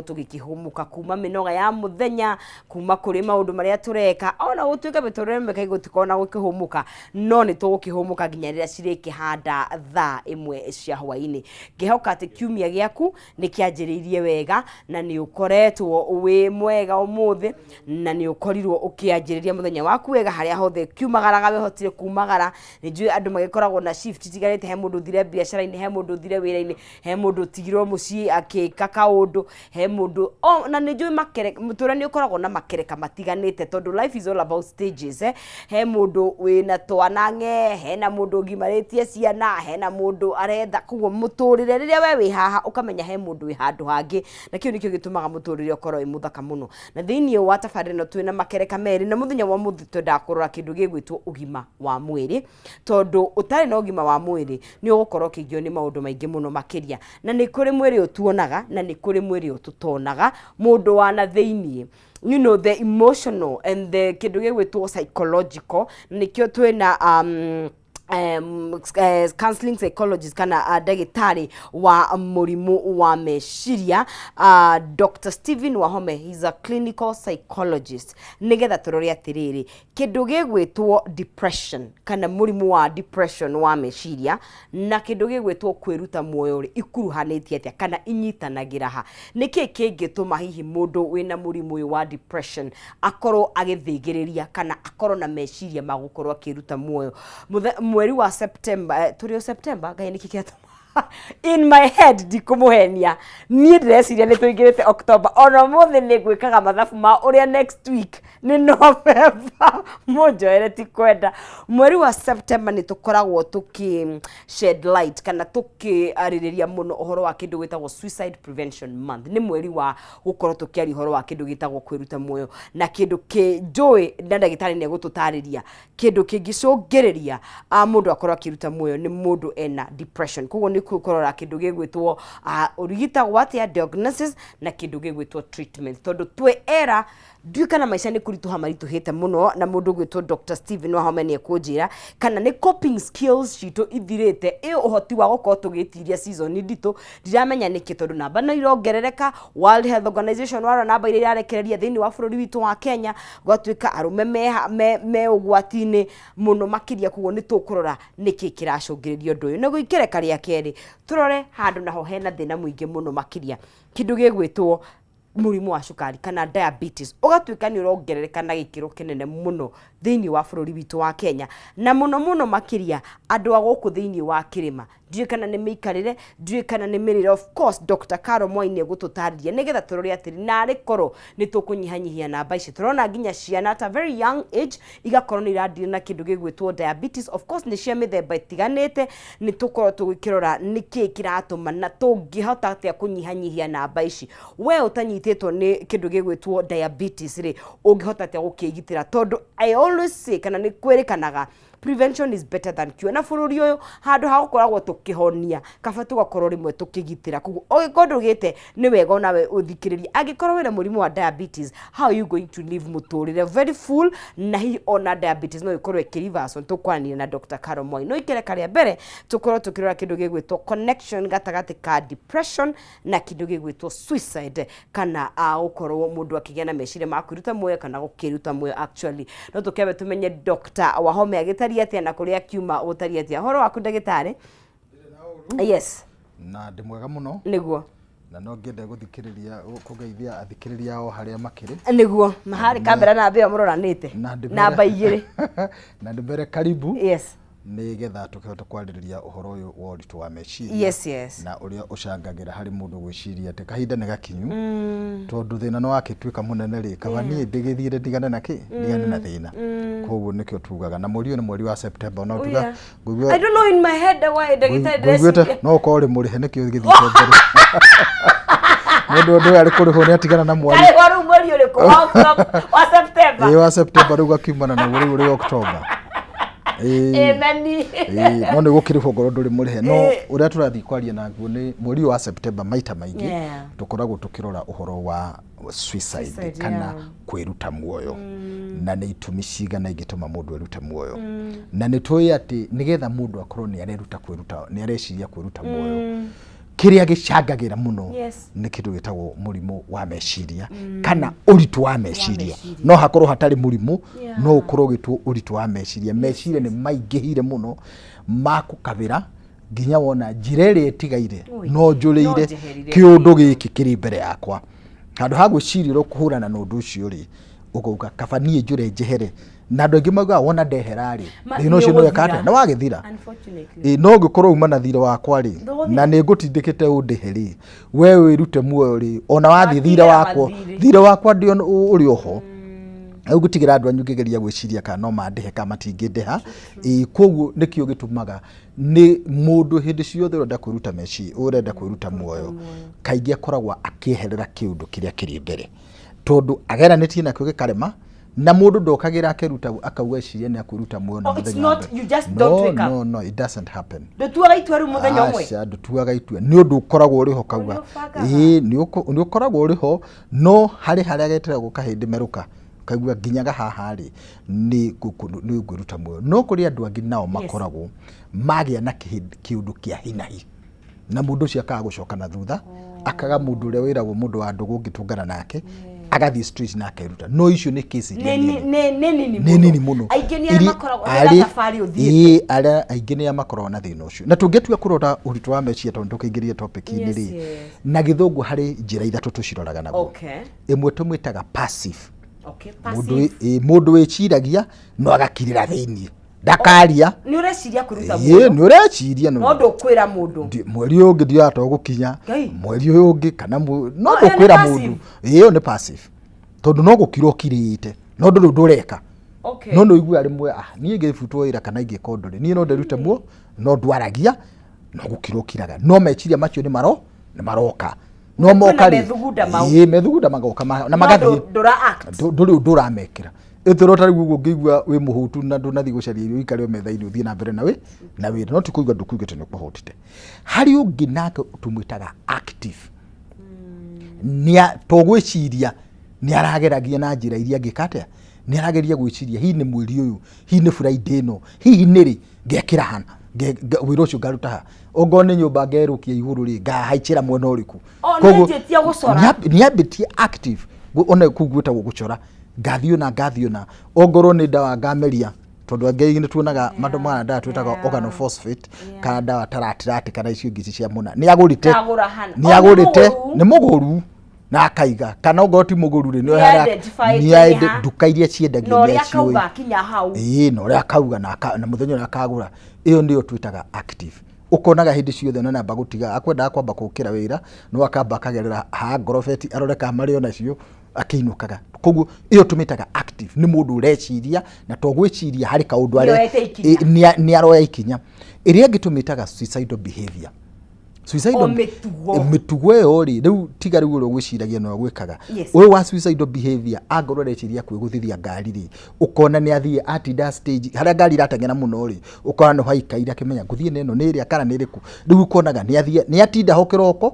tugikihumuka kuma minoga ya muthenya kuma kuri maundu maria tureka ona gutuika biturire meka gutikona gukihumuka no ni tugukihumuka nginya rira cirikihanda thaa imwe cia hwaini ngihoka ati kiumia giaku ni kianjiriirie wega na ni ukoretwo wi mwega umuthi na ni ukorirwo ukianjiriria muthenya waku wega haria hothe kiumagaraga wehotire kumagara ni njui andu magikoragwo na shift tigarite he mundu thire biashara-ini he mundu thire wira-ini he mundu tigirwo mucii akika kaundu mundu na nijui makere muturani ukoragwo na makereka matiganite tondu life is all about stages he mundu wina twanange he na mundu ngimaritie ciana he na mundu aretha kugo muturire riria we wi haha ukamenya he mundu wi handu hangi na kiu nikio gitumaga muturire ukorwo wi muthaka muno na thiini wa tabarire no twina makereka meri na muthenya wa muthi twenda kurora kindu gigwitwo ugima wa mwiri tondu utari na ugima wa mwiri ni ugukorwo kigio ni maundu maingi muno makiria na ni kuri mwiri utuonaga na ni kuri mwiri ututonaga mundu wana thiini you know the emotional and the kindu gigwitwo psychological nikio twina counseling psychologist kana dagitari wa murimu wa meshiria Dr. Stephen Wahome. He's a clinical psychologist. Nigetha turori atiriri kindu gigwitwo depression kana murimu wa depression wa meshiria na kindu gigwitwo kwiruta muoyo ri ikuruhanitie atia kana inyitanagira ha niki kingituma hihi mundu wina murimu wa depression akorwo agithigiriria kana akorwo na meshiria magukorwo akiruta muoyo mweri wa September turio September ngai nikikiatu in my head dikumuhenia ni ndreciria ni tuingirite October ona mothe ni gwikaga mathabu ma uria next week ni November mojoere ti kwenda mweri wa September ni tukoragwo tuki shed light kana tuki aririria muno uhoro wa kindu gwitagwo suicide prevention month ni mweri wa gukorwo tukiari uhoro wa kindu gitagwo kwiruta muoyo na kindu ki joy ndagitari ni gututariria kindu kingicungiriria mundu akorwo akiruta muoyo ni mundu ena depression kugo ni kukorora kindu gigwitwo urigitagwo atia diagnosis na kindu gigwitwo treatment tondu twe era duikana maisha ni kurituha marituhite muno na mundu gwitwo Dr. Stephen Wahome ni ekunjira kana ni coping skills cito ithirite e uhoti wa gukorwo tugitiria season nditu ndiramenya niki tondu namba no irongerereka World Health Organization wara namba iria irarekereria thiini wa bururi witu wa Kenya gwatuika arume me ugwatini muno makiria kugo ni tukurora niki kiracungiririo ndu uyu nego ikereka ria keri turore handu naho hena thina muingi muno makiria kindu gigwitwo murimu wa cukari kana diabetes ugatuika ni urongerereka na gikiro kinene muno thiini wa bururi witu wa Kenya na muno makiria andu agoku thiini wa kirima ndiye kana ni mikarire ndiye kana ni mirire of course Dr. Carol Moine gututariria nigetha turori atiri na rikoro ni tukunyihanyihia namba ici turona nginya ciana at a very young age igakorwo ni iradire na kindu gigwitwo diabetes of course ni cia mithemba itiganite ni tukorwo tugikirora niki kiratuma na tungihota atia kunyihanyihia namba ici we utanyititwo ni kindu gigwitwo diabetes ri ungihota atia gukigitira tondu I always say kana ni kwerikanaga prevention is better than cure na bururi uyu handu ha gukoragwo tukihonia kaba tugakorwo rimwe tukigitira kugu ogikorwo gite ni wega nawe uthikiriria agikorwo wina murimu wa diabetes how are you going to live muturire very full na hi ona diabetes no ikorwo ikiriverse tukwanira na Dr. Carol Moine no ikereka ria mbere tukorwo tukirora kindu gigwitwo connection gatagati ka depression na kindu gigwitwo suicide kana ukorwo mundu akigena mecire makuruta muoyo kana gukiruta muoyo actually no tukebe tumenye Dr. Wahome agitari atia na kuria kiuma utari atia horo waku ndagitari yes na ndi mwega muno niguo na no ngende guthikiriria kugeithia athikiriria o haria makiri niguo mahari kamera na mbia muroranite na baigire na ndibere karibu yes nigetha tukihota kwaririria uhoro uyu wa uritu wa meciria yes na uria ucangagira hari mundu gwiciria ati kahinda ni gakinyu tondu thina no akituika munene ri kaba nie ndigithire ndigane na ki ndigane na thina koguo nikio tugaga na mweri ni mweri wa September no tuga I don't know in my head why ndagita dress no ko ri muri nikio githite mbere mundu ari kuriho ni atigana na mweri kale waru mweri uri ko wa September wa September ruga kimana na mweri uri October nani no ni gukiriho ngoro nduri murihe no uria turathi kwaria naguo ni mweri wa September maita maingi tukoragwo tukirora uhoro wa suicide kana kwiruta muoyo na ni itumi cigana ingituma mundu eruta muoyo na ni tui ati nigetha mundu akorwo ni areruta kwiruta ni areciria kwiruta muoyo kiria gicangagĩra muno nĩ kĩndũ gĩtagwo mũrimũ wa meciria kana ũritũ wa meciria. No hakorwo hatarĩ mũrimũ, no ũkorwo gĩtwo ũritũ wa meciria. Meciria nĩ maingĩhire muno makũkabĩra nginya wona njĩra ĩrĩa ĩtigaire no njũrĩire kĩũndũ gĩkĩ kĩrĩ mbere yakwa. Handũ ha gwĩciria kũhũrana na ũndũ ũcio rĩ, ũgauga kaba niĩ njũre njehere. Na andũ aingĩ maugaga wona ndehera rĩ, thĩna ũcio nĩ wekate na wagĩthira. No ngĩkorwo uma na thira wakwa rĩ, na nĩ ngũtindĩkĩte ũndĩhe rĩ, we wĩrute muoyo rĩ, ona wathiĩ thira wakwa ndĩ ũrĩ oho. Gũtigĩra andũ anyu ngĩgeria gwĩciria kana no mandĩhe kana matingĩndĩha. Koguo nĩkĩo gĩtũmaga nĩ mũndũ hĩndĩ ciothe ũrenda kwĩruta meciria, ũrenda kwĩruta muoyo, kaingĩ akoragwo akĩeherera kĩũndũ kĩrĩa kĩrĩ mbere, tondũ ageranĩtie nakĩo gĩkarema. Na mũndũ ndokagĩra akeruta akauga ciria nĩ akwĩruta muoyo na mũthenya. No, it doesn't happen. Ndutuaga itua rĩu mũthenya ũmwe. Aca ndutuaga itua, nĩ ũndũ ũkoragwo ũrĩ ho kauga. Nĩ ũkoragwo ũrĩ ho, no harĩ harĩa geteragwo kahĩndĩ merũka kaigua nginyaga haha rĩ nĩ ngwĩruta muoyo. No kũrĩ andũ angĩ nao makoragwo magĩa na kĩũndũ kĩa hinahi, na mũndũ ũcio akaga gũcoka na thutha, akaga mũndũ ũrĩa wĩragwo mũndũ wa ndũgũ ũngĩtũngana nake, agathiĩ street na akeruta. No icio nĩ kesi nini muno. Aingĩ nĩ arĩa makoragwo na thabarĩ ũthiĩte. Aingĩ nĩ makoragwo na thĩna ũcio. Na tũngĩtua kũrora ũritũ wa meciria tondũ tũkĩingĩria topic-inĩ rĩ, na gĩthũngũ harĩ njĩra ithatũ tũciroraga naguo. Ĩmwe tũmwĩtaga passive. Mũndũ wĩciragia no agakirĩra thĩiniĩ, ndakaria. Nĩ ũreciria kwĩruta muoyo. Nĩ ũreciria no ndũkwĩra mũndũ mweri ũyũ ũngĩ ndiratwa gũkinya, mweri ũyũ ũngĩ kana no ndũkwĩra mũndũ. Ĩyo nĩ passive, tondũ no gũkirwo kirĩte no ndũreka. No ũigua rĩmwe niĩ ngĩbutwo wĩra kana ingĩka ũndũ rĩ, niĩ no ndĩrute muoyo, no ndwaragia, no gũkirwo kiraga. No meciria macio nĩ maroka. No moka rĩ, methugunda magoka na magathiĩ, ndũrĩ ũndũ ũramekĩra. Ĩthoro ta rĩu ũguo ngĩigua wĩ mũhutu na ndũnathi gũcaria irio ikare metha-inĩ ũthiĩ na mbere na wĩra, no ti kũigua ndũkugĩte nĩ kũhotete. Harĩ ũngĩ nake tũmwĩtaga active. Togwĩciria nĩ arageragia na njĩra iria angĩkate, nĩ arageria gwĩciria hihi nĩ mweri ũyũ, hihi nĩ Friday ĩno, hihi nĩ rĩ ngekĩra hana, wĩra ũcio ngaruta ha, ongorwo nĩ nyũmba ngerũkia igũrũ rĩ ngahaicĩra mwena ũrĩkũ. Koguo nĩ ambĩtie active, ona kũu gwĩtagwo gũcora, ngathiĩ na ongorwo nĩ ndawa ngameria, tondũ angĩ nĩ tuonaga mandũ ma ndawa twĩtaga organophosphate kana ndawa taratirati kana icio ingĩ cia mũna. Nĩ agũrĩte nĩ mũgũru na akaiga, kana ongorwo ti mũgũru rĩ nĩ nduka iria ciendagia meci ũyũ. No ũrĩa akauga na mũthenya ũrĩa akagũra. Ĩyo nĩyo twĩtaga active. Ũkonaga hĩndĩ ciothe no namba gũtiga, akwendaga kwamba kũkĩra wĩra no akamba akagerera ha ngorobeti aroreka marĩ onacio akĩinũkaga. Koguo ĩyo tũmĩtaga active, nĩ mũndũ ũreciria na togwĩciria harĩ kaũndũ arĩa nĩ aroya ikinya. Ĩrĩa ĩngĩ tũmĩtaga suicidal behavior. Mĩtugo ĩyo rĩ, rĩu tiga rĩu ũrĩa gwĩciragia no gwĩkaga. Ũyũ wa suicidal behavior angorwo areciria kwĩgũthithia ngari rĩ, ũkona nĩ athiĩ atinda stage harĩa ngari irateng'era mũno rĩ, ũkona no haikaire akĩmenya ngũthiĩ na ĩno nĩ ĩrĩa kana nĩ ĩrĩkũ. Rĩu ũkonaga nĩ atinda ho kĩroko,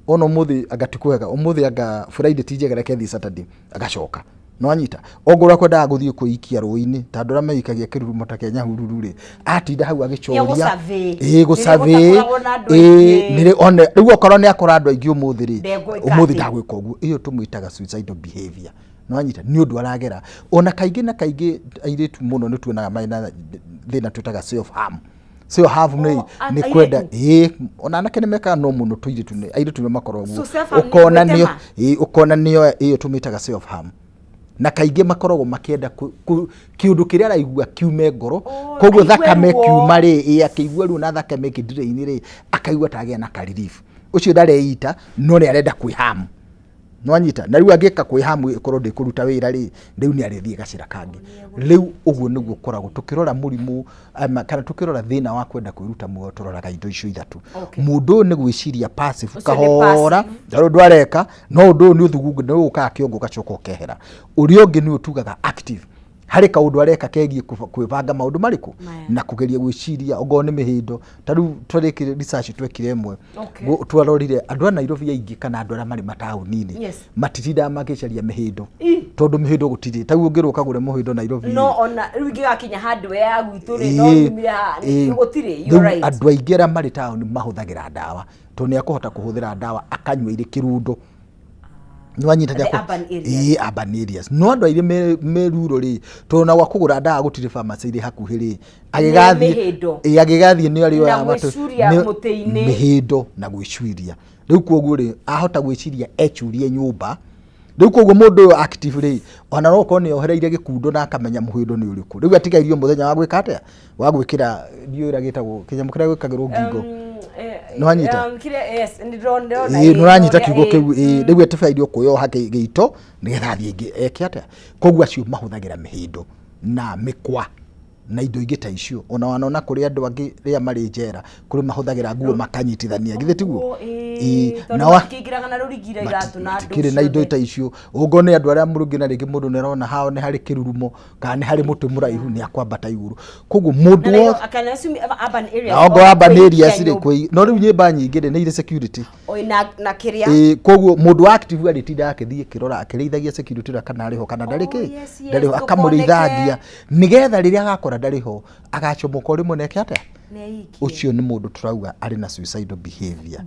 ona ũmũthĩ agatikũhega, ũmũthĩ anga Friday ti njega reke thiĩ Saturday agacoka. No anyita ongorwo akwendaga gũthiĩ kwĩikia rũĩ-inĩ ta andũ arĩa meikagia kĩrurumo ta Kenya hururu rĩ, atinda hau agĩcoria gũcabĩ rĩu okorwo nĩ akora andũ aingĩ ũmũthĩ rĩ, ũmũthĩ ndagwĩka ũguo. Ĩyo tũmwĩtaga suicidal behavior. No anyita nĩ ũndũ aragera. Ona kaingĩ na kaingĩ airĩtu mũno nĩ tuonaga mena thĩna twĩtaga self harm. Self harm nĩ kwenda ona anake nĩ mekaga no mũno airĩtu nĩ makoragwo ũkona nĩyo ĩyo tũmĩtaga self harm. Na kaingĩ makoragwo makĩenda kĩũndũ kĩrĩa araigua kiume ngoro, koguo thakame kiuma rĩ akĩigua rĩu na thakame kĩndire-inĩ rĩ akaigua tagĩa na relief. Ũcio ndareita no nĩ arenda kwĩhamu. No anyita na rĩu angĩka kwĩhamu ĩkorwo ndĩkũruta wĩra rĩ, rĩu nĩ arĩthiĩ gacĩra kangĩ. Rĩu ũguo nĩguo koragwo tũkĩrora mũrimũ kana tũkĩrora thĩna wa kwenda kwĩruta muoyo tũroraga indo icio ithatũ. Mũndũ ũyũ nĩ gwĩciria passive kahora ndaro ndwareka, no ũndũ ũyũ nĩ ũthugungu nĩ ũkaga kĩongo gacoka ũkehera. Ũrĩa ũngĩ nĩ ũtugaga active, harĩ kaũndũ areka kegiĩ kwĩbanga maũndũ marĩkũ na kũgeria gwĩciria ongorwo nĩ mĩhĩndo. Ta rĩu twarĩkire research twekire ĩmwe twarorire andũ a Nairobi aingĩ kana andũ arĩa marĩ mataũni-inĩ matitindaga magĩcaria mĩhĩndo, tondu mihindo gutiri taguo ngiruka gure muhindo Nairobi no ona rugi gakinya handu ya gwitu ri no nyumire gutiri you're right andu aingi ara mari town mahuthagira ndawa to ni akuhota kuhuthira ndawa akanywa iri kirundo nwanyita jako urban areas no andu aire meruro ri to na wakugura ndawa gutiri pharmacy iri hakuhi ri agigathie ni ari ya mihindo na gwicwiria riu koguo ri ahota gwiciria echurie nyumba riu koguo mundu uyu active ri ona no ko ni ohereire gikundo na akamenya muhindo ni uriku riu atigairio muthenya wa gwika atia wa gwikira ndiura gitagwo kinya mukira gwikagirwo ngingo no anyita yes ndiro no anyita kiugo kiu riu etifairio kuyo hake gito nigetha athie eke atia koguo acio mahuthagira mihindo na mikwa na indo ingĩ ta icio ona wanona kuri andu angi ria mari njera kuri mahuthagira nguo makanyitithania githe tiguo na wakingiraga na rurigira iratu na andu kire na indo ta icio ugone andu aria murungi na ringi mundu nerona hao ni hari kirurumo kana ni hari mutu muraihu ni akwambata iguru koguo mundu akana sumi urban areas ri kwi no riu nyimba nyingi ni ire security na kiria koguo mundu active ari tinda akithie kirora akireithagia security kana ariho kana ndariki ndariho akamureithagia nigetha riria agakora ndariho agachomoka rimwe neke atia ucio ni mundu turauga ari na suicidal behavior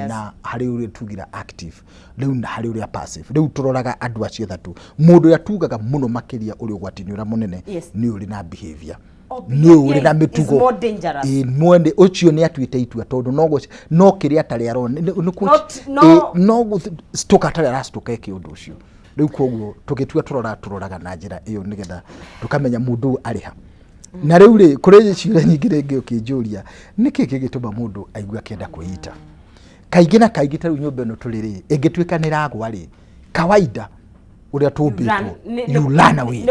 na hari uri tugira active riu na hari uri passive riu turoraga andu acio thatu mundu yatugaga muno makiria uri ugwatini ura munene ni uri na behavior ni uri na mitugo mwende ucio ni atuite itua tondu no kiria tari arona no stoka tari arastoka eke undu ucio riu koguo tugitua turoraga na njira iyo nigetha tukamenya mundu ari ha na riu ri kuri ciura nyingi ringi ukinjuria niki kigituma mundu aigua kenda kuita kaingi na kaingi ta nyumba no turiri ingituika niragwa ri kawaida uria tumbitwo you run away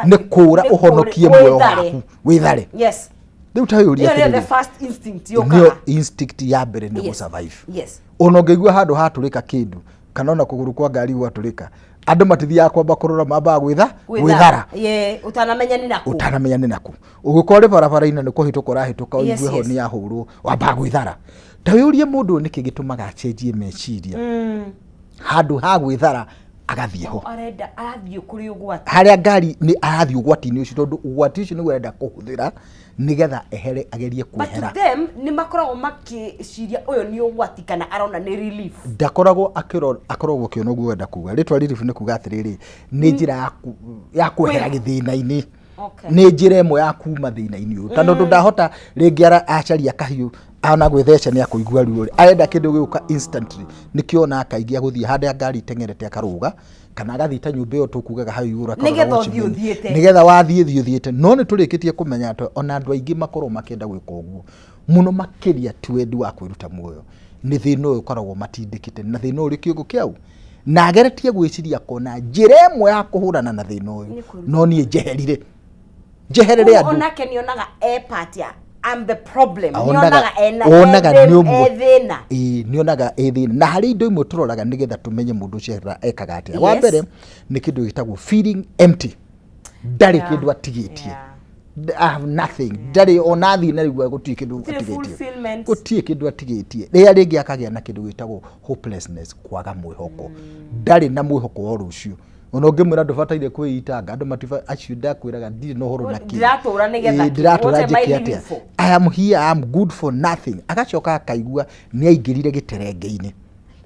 ni kura uhonokie muoyo waku withare yes riu ta yuria the first instinct yoka instinct ya mbere ni survive yes ono ngeigua handu haturika kindu kana ona kuguru kwa ngari gwaturika andu matithia kwamba kurora mamba gwithara utanamenya ni naku ugikore barabara-ini ni kuhituka urahituka uigue ho ni yahurwo wamba gwithara tayurie mundu niki gitumaga achenjie meciria handu ha gwithara agathie ho arenda athie kuri ugwati haria ngari ni athie ugwati-ini ucio tondu ugwati ucio ni urenda kuhuthira nigetha ehere agerie kwehera but them ni makoragwo makiciria uyo ni ugwati kana arona ni relief ndakoragwo akoragwo kiona guo wenda kuga ritwa relief ni kuga atiriri ni njira ya kwehera githina-ini ni njira imwe ya kuma thina-ini uyu tondu ndahota ringi acaria kahiu ana gwitheca ni akuigua ruo arenda kindu giuka instantly nikiona akaigia guthie handa ngari tengerete akaruga kana agathita nyumba iyo tukugaga hau iguru nigetha wathie thiothiete no ni turikitie kumenya to ona andu aingi makorwo makenda gwika uguo muno makiria twendi wa kwiruta muoyo ni thina uyu koragwo matindikite na thina uri kiugo kiau na ageretie gwiciria kona njira imwe ya kuhurana na thina uyu no nie njeherire andu ona kenionaga epatia I'm the problem nionaga nionaga ethina na hari indo imwe turoraga nigetha tumenye mundu ucio ekaga atia wa mbere ni kindu gitagwo feeling empty ndari kindu atigitie I have nothing ndari ona thina rigwa gutie kindu atigitie ria ringi akagia na kindu gitagwo hopelessness kwaga mwihoko ndari na mwihoko wa rucio ono ngimwira ndubataire kwiyitanga andu matifa acio ndakwiraga ndiri no horo na ndiratura njikia I am here I am good for nothing agacoka akaigua ni aingirire giterenge-ini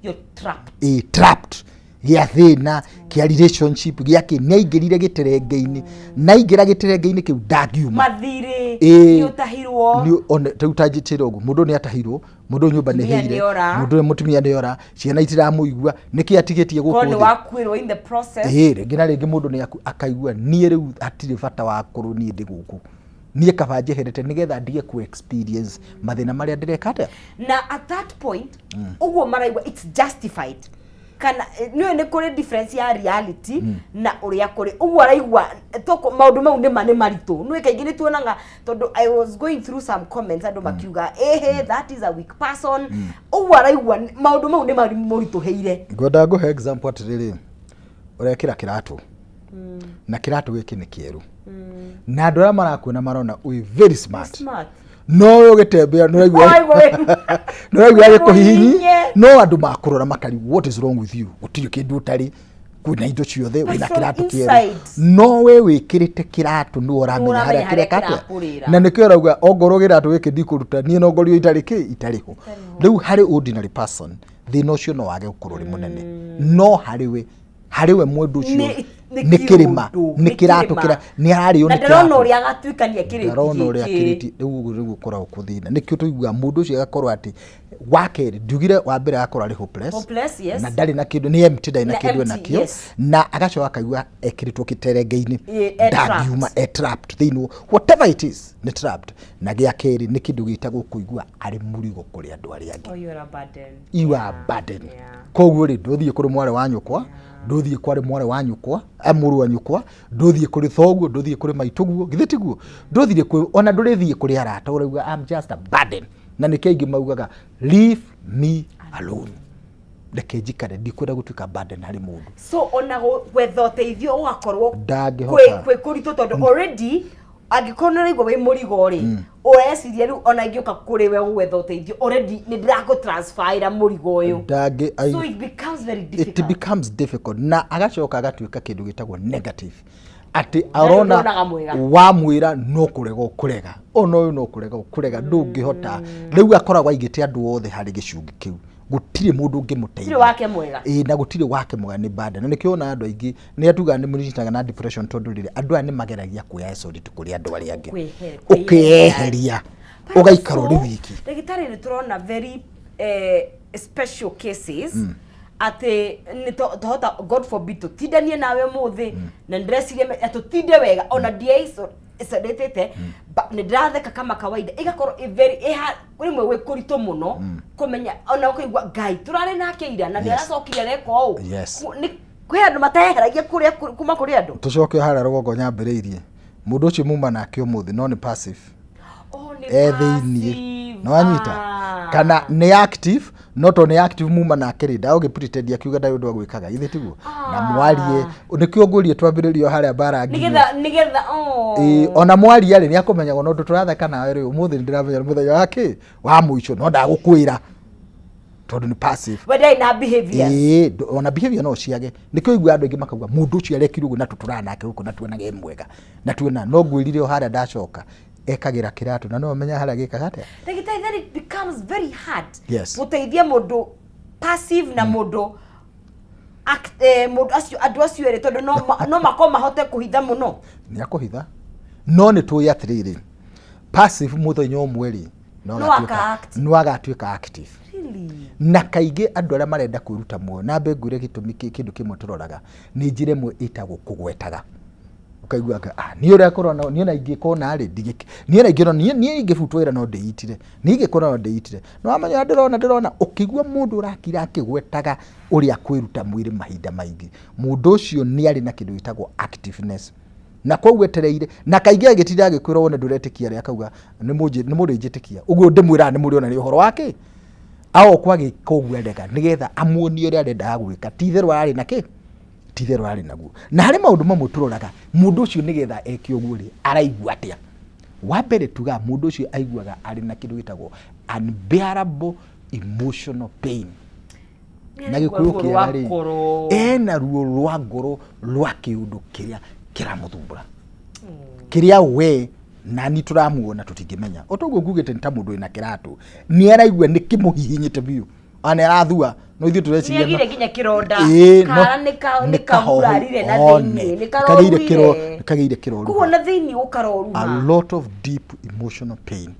you're trapped trapped gia thina kia relationship giake ni aingirire giterenge-ini na ingira giterenge-ini kiu ndagiuma mathiri yutahirwo ni on tutajitira ugu mundu ni atahirwo mundu nyumba ni heire mundu mutumia ni ora ciana itiramuigua niki atigetie guku ni wakwirwo in the process ngina ringi mundu ni akaigua nie riu atire bata wa kuru ni ndi guku nie kaba njeherete nigetha ndige ku experience mathina maria ndirekate na at that point uguo maraigua it's justified kana ni kuri difference ya reality na uria kuri uguo araigua toko maundu mau ni maritu nwe kaingi ni tuonaga tondu I was going through some comments andu makiuga that is a weak person uguo araigua maundu mau ni maritu heire ngoda go example atiriri urekira kiratu na kiratu giki ni kieru na andu aria marakuona marona we very smart no yo getembea no raigua kuhihinyi no andu makurora makari what is wrong with you utiri kindu utari kwina indo ciothe wina kiratu kieru no we wikirite kiratu ni uramenya haria kirekate na nikio rauga ongoro giratu giki ndikuruta nie no ngorio itariho riu hari ordinary person thina ucio no wage gukururi munene no hariwe mundu ucio ni kirima ni kiratu kira ni hari na ndarona uria agatuikania kiriti ndarona uria kiriti riu gukorwo kuthina nikio tuigua mundu ucio agakorwo ati wakeri ndugire wa mbere akora ari hopeless yes. na ndari na kindu ni empty ndari na kindu nakio yes. na agacoka akaigua ekiritwo kiterengeini ndagiuma trapped thinu whatever it is ni trapped na gia keri ni kindu gitagwo kuigua ari murigo kuri andu ari angi you are burden koguo ri nduthie kuri mware wa nyukwa nduthie kwari mware wa nyukwa amuru wa nyukwa nduthie kuri thoguo nduthie kuri maituguo githitiguo nduthie kuri ona ndurithie kuri arata urauga I'm just a burden na nikengi maugaga leave me alone reke njikare ndikwenda gutuika burden hari mundu so ona gwetha uteithio ugakorwo kwe kurito tondu already agikorwo rigwo wi murigo ri ureciria riu ona ingioka kuri we gwetha uteithio already ni ndirago transfer murigo uyu so it becomes difficult na agacoka agatuika kindu gitagwo negative ati arona wa mwira no kurega kurega ono no kurega kurega ndungihota riu akoragwa igite andu othe hari gicungi kiu gutire mundu ungimuteithia wake mwega na gutire wake mwega ni bad na nikiona andu aingi ni atuga ni munyitaga na depression tondu rire andu ani mageragia kuya isolate kuri andu ari angi ukiyeheria ugaikaro ri wiki ndagitari ni turona very special cases ate ni tohota God forbid to tidanie nawe muthi na ndresirie atutinde wega ona diaiso isadetete ni ndatheka kama kawaida igakorwo very rimwe we kurito muno kumenya ona ukigwa ngai turare nake ira na ndiracokire reko u ni kwi andu mateheragia kuria kuma kuri andu tucoke hara rogongo nyambiriirie mundu ucio muma nake umuthi no ni passive thiini no anyita kana ni active not on active muma na kerida oge pretend akiuga ndayo ndo gwikaga ithe tiguo na mwarie nikio ngurie twambiririo haria bara nigetha ona mwarie ri ni akumenya no ndu turatheka nawe ri umuthi ndiramenya muthenya wake wa muico no ndagukwira tondu ni passive but na behavior ona behavior no ciage nikio igua andu ingi makauga mundu ucio arekirwo na tuturana nake guko na tuona ge mwega na tuona no ngwirire o haria ndacoka ekagira kiratu na no menya haria gikaga atia then it becomes very hard guteithia mundu passive na mundu mundu acio andu acio ere tondu no makoma hote kuhitha muno ni akuhitha no ni tu yatiriri passive muthenya umwe ri no agatuika active na kaige andu aria marenda kwiruta muoyo na mbe ngure gitumi kindu kimwe turoraga ni njire mwe itagwo kugwetaga ukaigua ni uri akorona ni na ingikona ri ndigike ni na ingiro ni ingifutwira no ndeitire ni ingikona no ndeitire no amenya ndirona ukigua mundu urakira akigwetaga uri akwiruta mwiri mahinda maingi mundu ucio ni ari na kindu gitagwo activeness na kwogwetereire na kaige agitira agikwira wone nduretikia ri akauga ni mundu injitikia uguo ndimwira ni muri ona ni uhoro wake aho kwagi kogwendeka nigetha amuoni uri arenda gwika titheru ari naki titheru ari naguo na hari maundu mamwe turoraga mundu ucio nigetha ekio guri araigua atia wa mbere tuga mundu ucio aiguaga ari na kindu gitagwo unbearable emotional pain na gikuyu kiari na ruo rwa ngoro rwa kiundu kiria kiramuthumbura kiria we na ni turamuona tutingimenya otoguo ngugite nta mundu ina kiratu ni araigua ni kimuhihinyite biu ana arathua no ithu tureciria ni agire ginya kironda kana ni kahurarire na thiini ni kageire kiroru kuo na thiini ukaroru a lot of deep emotional pain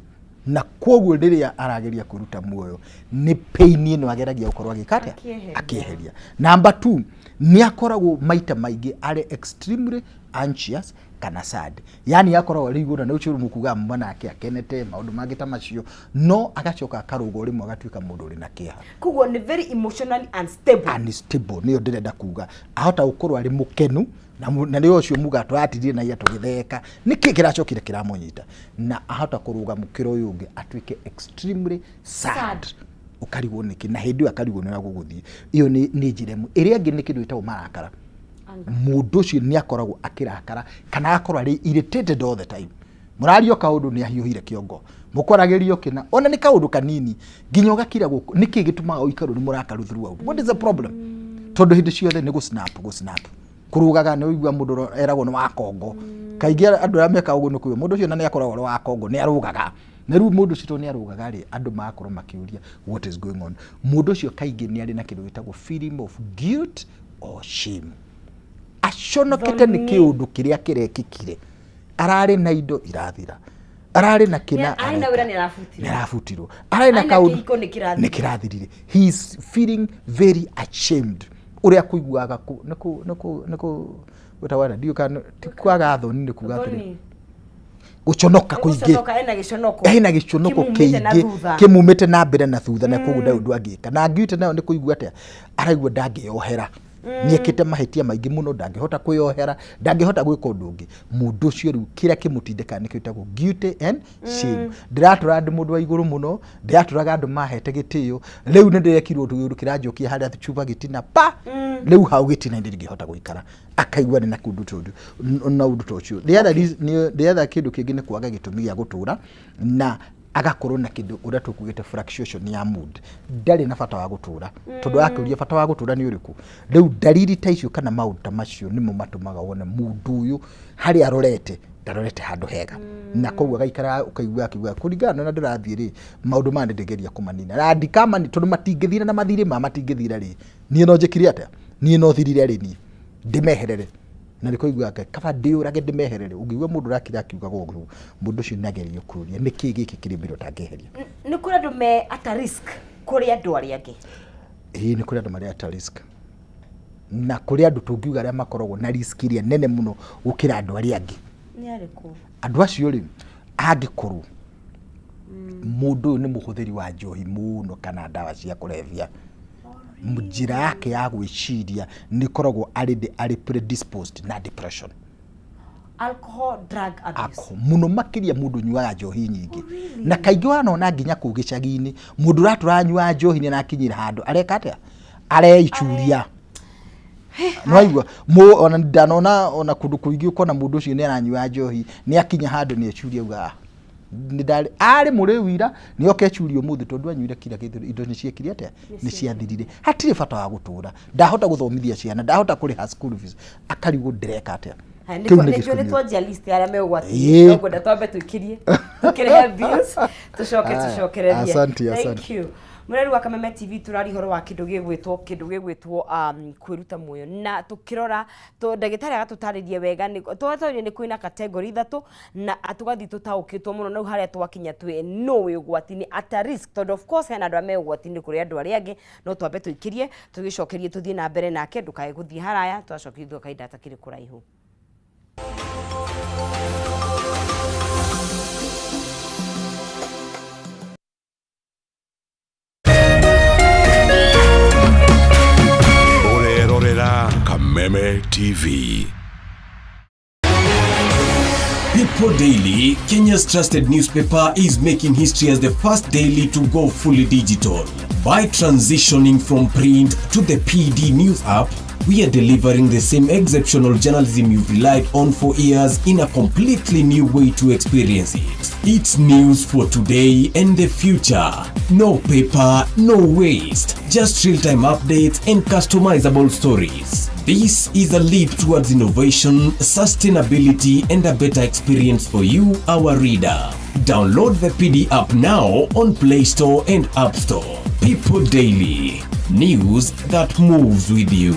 na koguo ndiria arageria kuruta muoyo ni pain ino ageragia ukorwa agikate akieheria number 2 ni akoragwo maita maingi are extremely anxious kana sad yani akoragwo rigura na uciru mukuga mwana ake akenete maundu mangita macio no agacoka akarugo rimwe agatuika mundu ri na kiha kugo ni very emotionally unstable niyo ndirenda kuga ahota ukorwa ari mukenu na niyo ucio muga twatirie na iya tugitheka niki kiracokire kiramunyita na ahota kuruga mukiro uyu ungi atuike extremely sad ukarigwo niki na hindi akarigwo ni guguthie iyo ni njiremu iria ngi niki ndwita umarakara mundu ucio ni akoragwo akirakara kana akorwo ari irritated all the time murario kaundu ni ahiuhire kiongo mukoragerio kina ona ni kaundu kanini nginya ugakira guku niki gitumaga uikaru ni murakaru throughout what is the problem tondu hindi ciothe ni go snap kurugaga ni uigua mundu eragwo ni wa Kongo kaingi andu ara meka uguo nukuyo mundu ucio na ni akoragwo wa Kongo ni arugaga na riu mundu ucio ni arugaga ri andu makorwo makiuria what is going on. Mundu ucio kaingi ni ari na kindu gitagwo feeling of guilt or shame. Aconokete ni kiundu kiria kirekikire, arari na indo irathira, arari na kina aina wira ni arafutirwo, arari na kaundu ni kirathirire. He is feeling very ashamed. Uria kuiguaga niko wetawara ndio kana tikwaga thoni ni kuga atiri guconoka kuingi ena giconoko kiingi kimumite na mbere na thutha na kugu ndu angika na ngiute nayo ni kuigua atia araigua ndangiohera niekite mahitia maingi muno ndangihota kuyohera ndangihota gwika undu ungi. Mundu ucio riu kira kimutindika ni kitagwo guilt and shame. Ndiratura andu mundu wa iguru muno, ndiraturaga andu mahete gitio, riu ni ndirekirwo undu kiranjokia haria chupa gitina pa riu hau gitina ndirigihota guikara akaigua ni na kundu tondu na undu tocio. The other kindu kingi ni kwaga gitumi gia gutura na agakorwo na kindu uria tukugite fluctuation ya mood. Ndari na bata wa gutura tondu akuria bata wa gutura ni uriku. Riu dalili ta icio kana maundu ta macio nimo matumaga wone mundu uyu hari arorete ndarorete handu hega na koguo gaikara ukaigua akigua kuringana na ndirathie ri maundu ma ndengeria kumanina na ndikama ni tondu matingithira na mathire matingithira ri nie no njikire atia nie no thirire ri ni ndimeherere na ndikoigua kaba ndiurage ndimeherere. Ungigua mundu rakira akiuga gogo mundu ucio nagerio kuria niki giki kiri mbiro tangeheria ni kuri andu me at risk kuri andu aria angi ni kuri andu mari at risk na kuri andu tungiuga aria makoragwo na risk iria nene muno gukira andu aria angi ni ariku andu acio ri angikorwo mundu ni muhuthiri wa njohi muno kana ndawa cia kulevya mujira yake ya gwiciria ni koragwo ari predisposed na depression, alcohol, drug abuse muno makiria mundu nyuaga njohi nyingi na kaingi wanona nginya ku gicagi-ini mundu raturanyua njohi ni nakinyira handu areka atia areichuria Noigwa ona ndanona ona kundu kuingi ukona mundu ucio ni aranyua njohi ni akinya handu ni echuria uga ndari ari muri wira ni okechurio muthu tondu anyuire kira kithu indo ni ciekire atia ni ciathirire hatire bata wa gutura ndahota guthomithia ciana ndahota kuri ha school fees akarigo ndireka atia ni twanjia list ya megwati no kwenda twambe tukirehe bills tucokererie. Asante. Mureri wa Kameme TV turari horo wa kindu gigwitwo kwiruta muoyo na tukirora to ndagitari agatutaririe wega ni twatorie ni kuina category ithatu na atugathi tutaukitwo muno na haria twakinya twi no we ugwati-ini at risk tondu of course hena andu ame ugwati-ini kuri andu aria angi no twambe tuikirie tugicokerie tuthie na mbere nake ndukae guthie haraya twacokerie thukaida takiri kuraihu. Kameme TV. People Daily, Kenya's trusted newspaper, is making history as the first daily to go fully digital. By transitioning from print to the PD News app, we are delivering the same exceptional journalism you've relied on for years in a completely new way to experience it. It's news for today and the future. No paper, no waste. Just real-time updates and customizable stories. This is a leap towards innovation, sustainability, and a better experience for you, our reader. Download the PD app now on Play Store and App Store. People Daily. News that moves with you.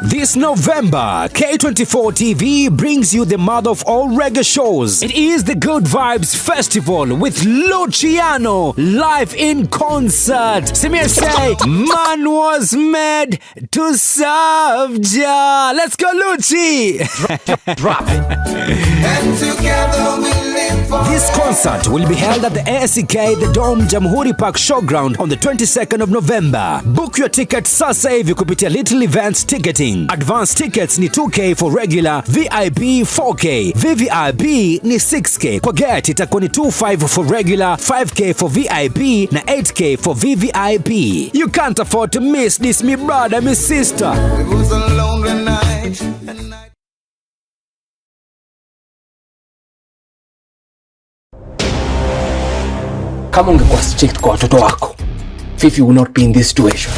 This November, K24 TV brings you the mother of all reggae shows. It is the Good Vibes Festival with Luciano live in concert. Samir say, man was made to serve Jah. Let's go, Luci! Drop. And together we live for this concert will be held at the ASK The Dome Jamhuri Park Showground on the 22nd of November. Book your ticket sasa hivi kupitia Little Events Ticketing. Advance tickets ni 2K for regular, VIP 4K, VVIP ni 6K. Kwa get itakuwa ni 25 for regular, 5K for VIP na 8K for VVIP. You can't afford to miss this, me brother, me sister. It was a lonely night. kama ungekuwa strict kwa watoto wako, Fifi will not be in this situation.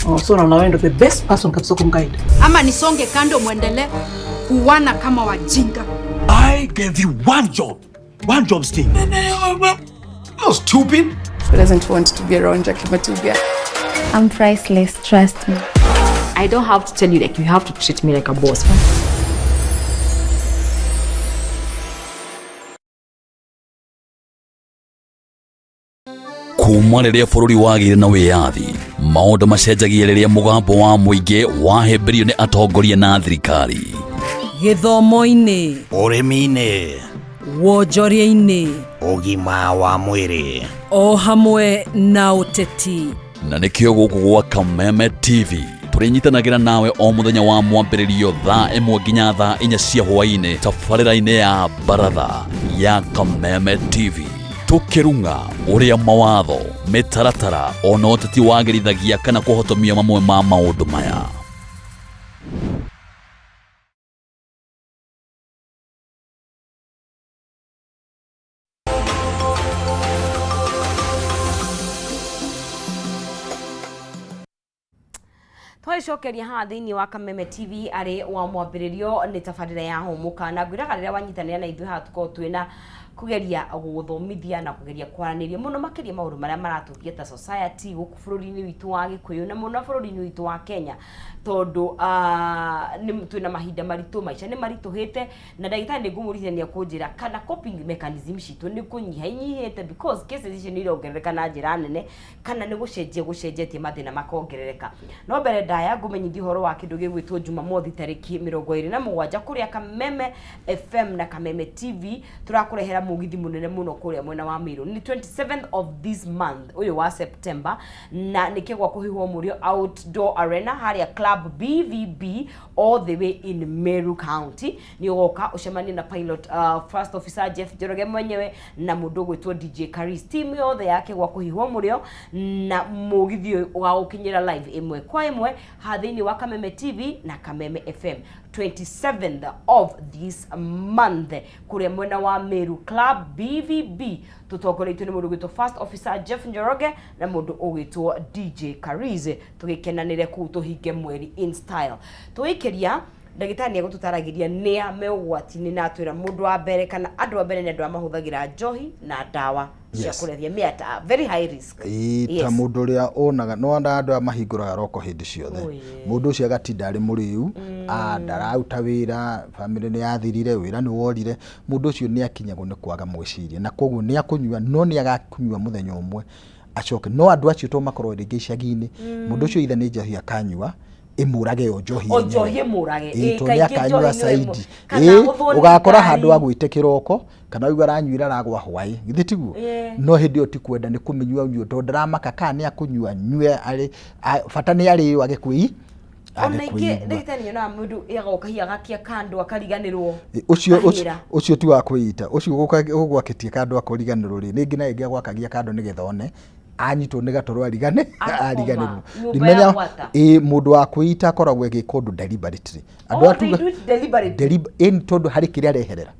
Oh, so na wewe ndo the best person kabisa kumguide. Ama nisonge kando muendelee kuwana kama wajinga. I gave you one job sting. You're stupid. Who doesn't want to be around Jackie Matuga? I'm priceless, trust me. I don't have to tell you, like, you have to treat me like a boss. kuma rĩrĩa bũrũri wagĩire na wĩyathi, maũndũ macenjagia rĩrĩa mũgambo wa mũingĩ wahĩmbĩrio nĩ atongoria na thirikari. Gĩthomo-inĩ, ũrĩmi-inĩ, wonjoria-inĩ, ũgima wa mwĩrĩ, o hamwe na ũteti. Na nĩkĩo gũkũ gwa Kameme TV tũrĩnyitanagĩra nawe o mũthenya wa mwambĩrĩrio thaa 1 nginya thaa 4 cia hwaĩ-inĩ tabarĩra-inĩ ya Baratha ya Kameme TV. Tukirunga uria mawatho mitaratara ona ũteti wagĩrithagia kana kũhotomia mamwe ma maũndũ maya. Twacokeria haha thĩinĩ wa Kameme TV arĩ wa mwambĩrĩrio nĩ tabarĩra ya Hũmũka, na ngwĩraga rĩrĩa wanyitanĩra na ithuĩ haha tukorwo twĩna kugeria gũthomithia na kugeria kwaranĩria mũno makĩria maũndũ marĩa maratũgia ta society gũkũ bũrũri-inĩ witũ wa Gĩkũyũ na mũno bũrũri-inĩ witũ wa Kenya, tondũ nĩ twĩna mahinda maritũ, maica nĩ maritũhĩte, na ndagĩtarĩ nĩ ngũmũrithania kũnjĩra kana coping mechanism citũ nĩ kũnyiha inyihĩte because cases icio nĩ irongerereka na njĩra nene, kana nĩ gũcenjetie mathĩna makongerereka. No mbere ndaya ngũmenyithia ũhoro wa kĩndũ gĩgwĩtwo Jumamothi tarĩki 27 kũrĩa Kameme FM na Kameme TV tũrakũrehera mugithi munene muno kuria mwena wa Meru. Ni 27th of this month uyu wa September, na nikigwa kuhihwo murio outdoor arena haria club BVB all the way in Meru County. Ni ugoka ucemani na pilot first officer Jeff Njoroge mwenyewe na mundu gwitwo DJ Karis, team yothe yake gwa kuhihwo murio, na mugithi ugagukinyira live imwe kwa imwe hathini wa Kameme TV na Kameme FM 27th of this month kuria mwena wa Meru Club BVB tutongoretio ni mundu gwitwo first officer Jeff Njoroge na mundu ugwitwo DJ Karize, tugikenanire ku tuhinge mweri in style. Tuikiria ndagĩtarĩ nĩ egũtũtaragĩria nĩa meũgwati-inĩ na atwĩra mũndũ wa mbere kana andũ a mbere nĩ andũ mahũthagĩra njohi na ndawa cia kũrebia mĩata very high risk. Ta mũndũ ũrĩa onaga no andũ a mahingũraga roko hĩndĩ ciothe, mũndũ ũcio agatinda arĩ mũrĩu, ndararuta wĩra, famĩlĩ nĩ yathirire, wĩra nĩ worire, mũndũ ũcio nĩ akinyagwo nĩ kwaga mwĩciria, na koguo nĩ akũnyua no nĩ agakunyua mũthenya ũmwe acoke. No andũ acio to makorwo rĩngĩ icagi-inĩ, mũndũ ũcio ithe nĩ njohi akanyua imurage yo njohi murage kaingĩ akanyua saidi ugakora handu agwite kiroko kana uga aranyuira ragwa hwai githĩ tiguo. No hindi yo ti kwenda nĩ kũmenyua nyuo to ndaramaka kana nĩ akunyua nyue ari bata nĩ ari agĩkwĩ ona ingĩ ndagĩtarĩ na mũndũ yagoka hiagakia kando akariganĩrwo ucio ti wa kwĩita ucio ũgwaketie kando akoriganĩrwo rĩ ningĩ na ingĩ gwakagia kando nĩgetha one anyitwo nĩ gatoro ariganĩrwo rimenya mũndũ wa kwĩita akoragwo agĩka ũndũ deliberately andũ atuga deliberately tondũ harĩ kĩrĩa areherera.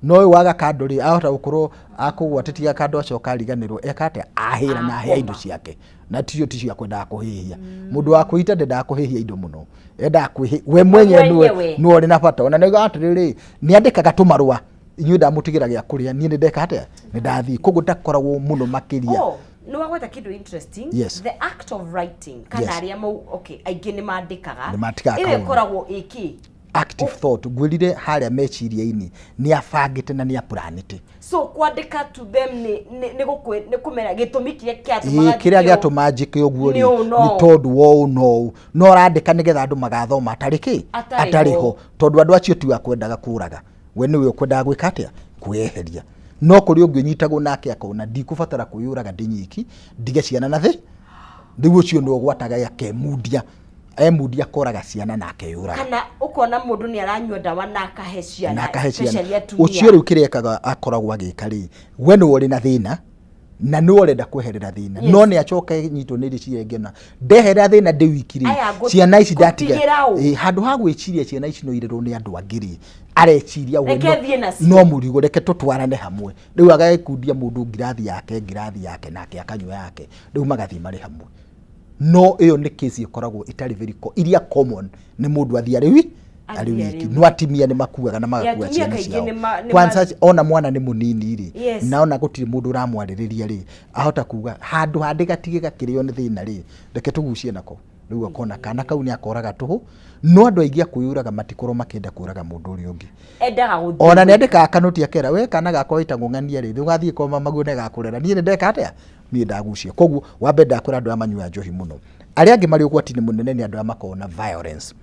No ũyũ waga kando rĩ ahota gũkorwo akũgwatĩtia kando acoka ariganĩrwo ekate ahĩra na ahĩa indo ciake, na ticio akwendaga kũhĩhia. Mũndũ wa kwĩita ndendaga kũhĩhia indo mũno, endaga kwĩhia we mwenye nĩwe ũrĩ na bata. Ona nĩuga atĩrĩrĩ nĩ andĩkaga tũmarũa inyuĩ ndamũtigĩra gĩa kũrĩa niĩ nĩ ndeka atĩa nĩ ndathii koguo ndakoragwo mũno makĩria. No wagweta kidu interesting. The act of writing kana aria okay aingĩ nĩ mandĩkaga ile koragwo iki active thought gwirire haria meciria-inĩ nĩ abangĩte na nĩ aplanĩte. So kwandĩka to them nĩ kũmera gĩtũmi kĩrĩa gĩatũma njĩke ũguo nĩ tondũ wo no randĩka nĩgetha andũ magathoma atarĩ ho tondũ andũ acio ti akwendaga kũraga, we nĩwe ũkwendaga gwĩka atĩa kwĩyeheria. No kuri ũngĩ nyitagwo nake akona ndikũbatara kwĩyũraga ndĩnyiki ndige ciana na thĩ nĩguo cio no gwataga yakemundia emundia koraga ciana na akeyũraga. Kana ukona mũndũ nĩ aranyua ndawa na akahe ciana ucio rĩu kĩrĩa ekaga akoragwo agĩka rĩ we nĩ ũrĩ na thĩna na nĩ ũrenda kweherera thĩna no nĩ acoke nyitwo nĩ rĩciria ngena ndeherera thĩna ndĩ wikiri ciana ici ndatiga handũ ha gwĩciria ciana ici no irerwo nĩ andũ angĩ rĩ areciria we no murigo reke tutwarane hamwe riu agakundia mundu ngirathi yake nake akanywa yake riu magathi mari hamwe no iyo ni case ikoragwo itari very iria common ni mundu athia riu ari wiki no atimia ni makuaga na magakua ciana ciao kwanza ona mwana ni munini ri naona gutiri mundu ramwaririria ri ahota kuga handu handigatige gakirio ni thina ri reke tugucie nako riu akona kana kau ni akoraga tuhu no andu aingi akuyuraga matikoro makenda kuraga mundu uri ungi endaga guthi ona nendeka kanuti akera we kana gako itangwo ng'ania ri ugathie koma magune gakurera nie ndeka atia nie ndagucia koguo wambe ndakura andu amanyua njohi muno ari angi mari ugwati-ini munene ni andu amakona violence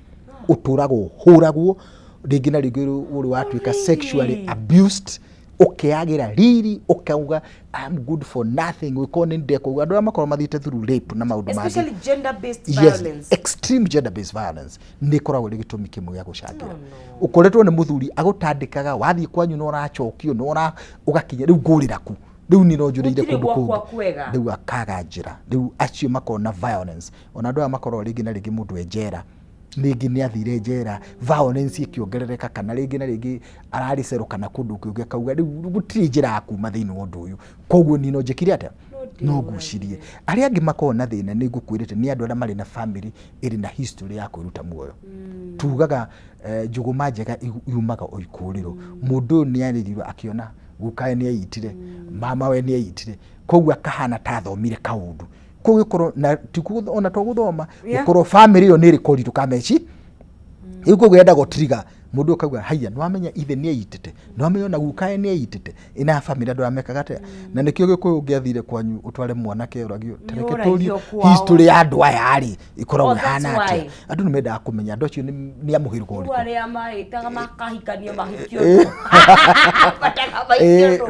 uturagwo huragwo ringi na ringi uri watuika sexually abused ukiagira riri ukauga I'm good for nothing we call in deko andu amakoro mathite through rape na maundu magi especially gender based violence extreme gender based violence ni koragwo ri gitumi kimwe ya gucangira ukoretwo ni muthuri agutandikaga wathie kwanyu no urachokio no ura ugakinya riu ngurira ku riu ni no njurire kundu kundu riu akaga njira riu acio makona violence ona andu amakoro ringi na ringi mundu enjera ringi ni athire njera violence ikiongerereka kana ringi na ringi arariceruka na kundu kiuge kauga riu gutiri njira ya kuma thiini wa undu uyu koguo ni no njikire atia no ngucirie ari angi makona thina ni ngukwirite ni andu aria mari na family iri na history ya kwiruta muoyo tugaga njuguma njega yumaga oikuriro mundu ni aririrwa akiona gukae ni aitire mama we ni aitire koguo akahana ta thomire kaundu koguo na tikugo ona toguthoma ukoro family yo niri koritu kameci iko gwenda go trigger mundu akauga haya no amenya ithe ni aitite no amenya na gukae ni aitite ina family andu amekaga ate na nikio gikuyu ungiathire kwanyu utware mwana ke uragio tereke turi history ya andu aya ari ikoragwo hana ate andu nimenda kumenya andu acio ni amuhirwo uri wale amaitaga makahikania mahikio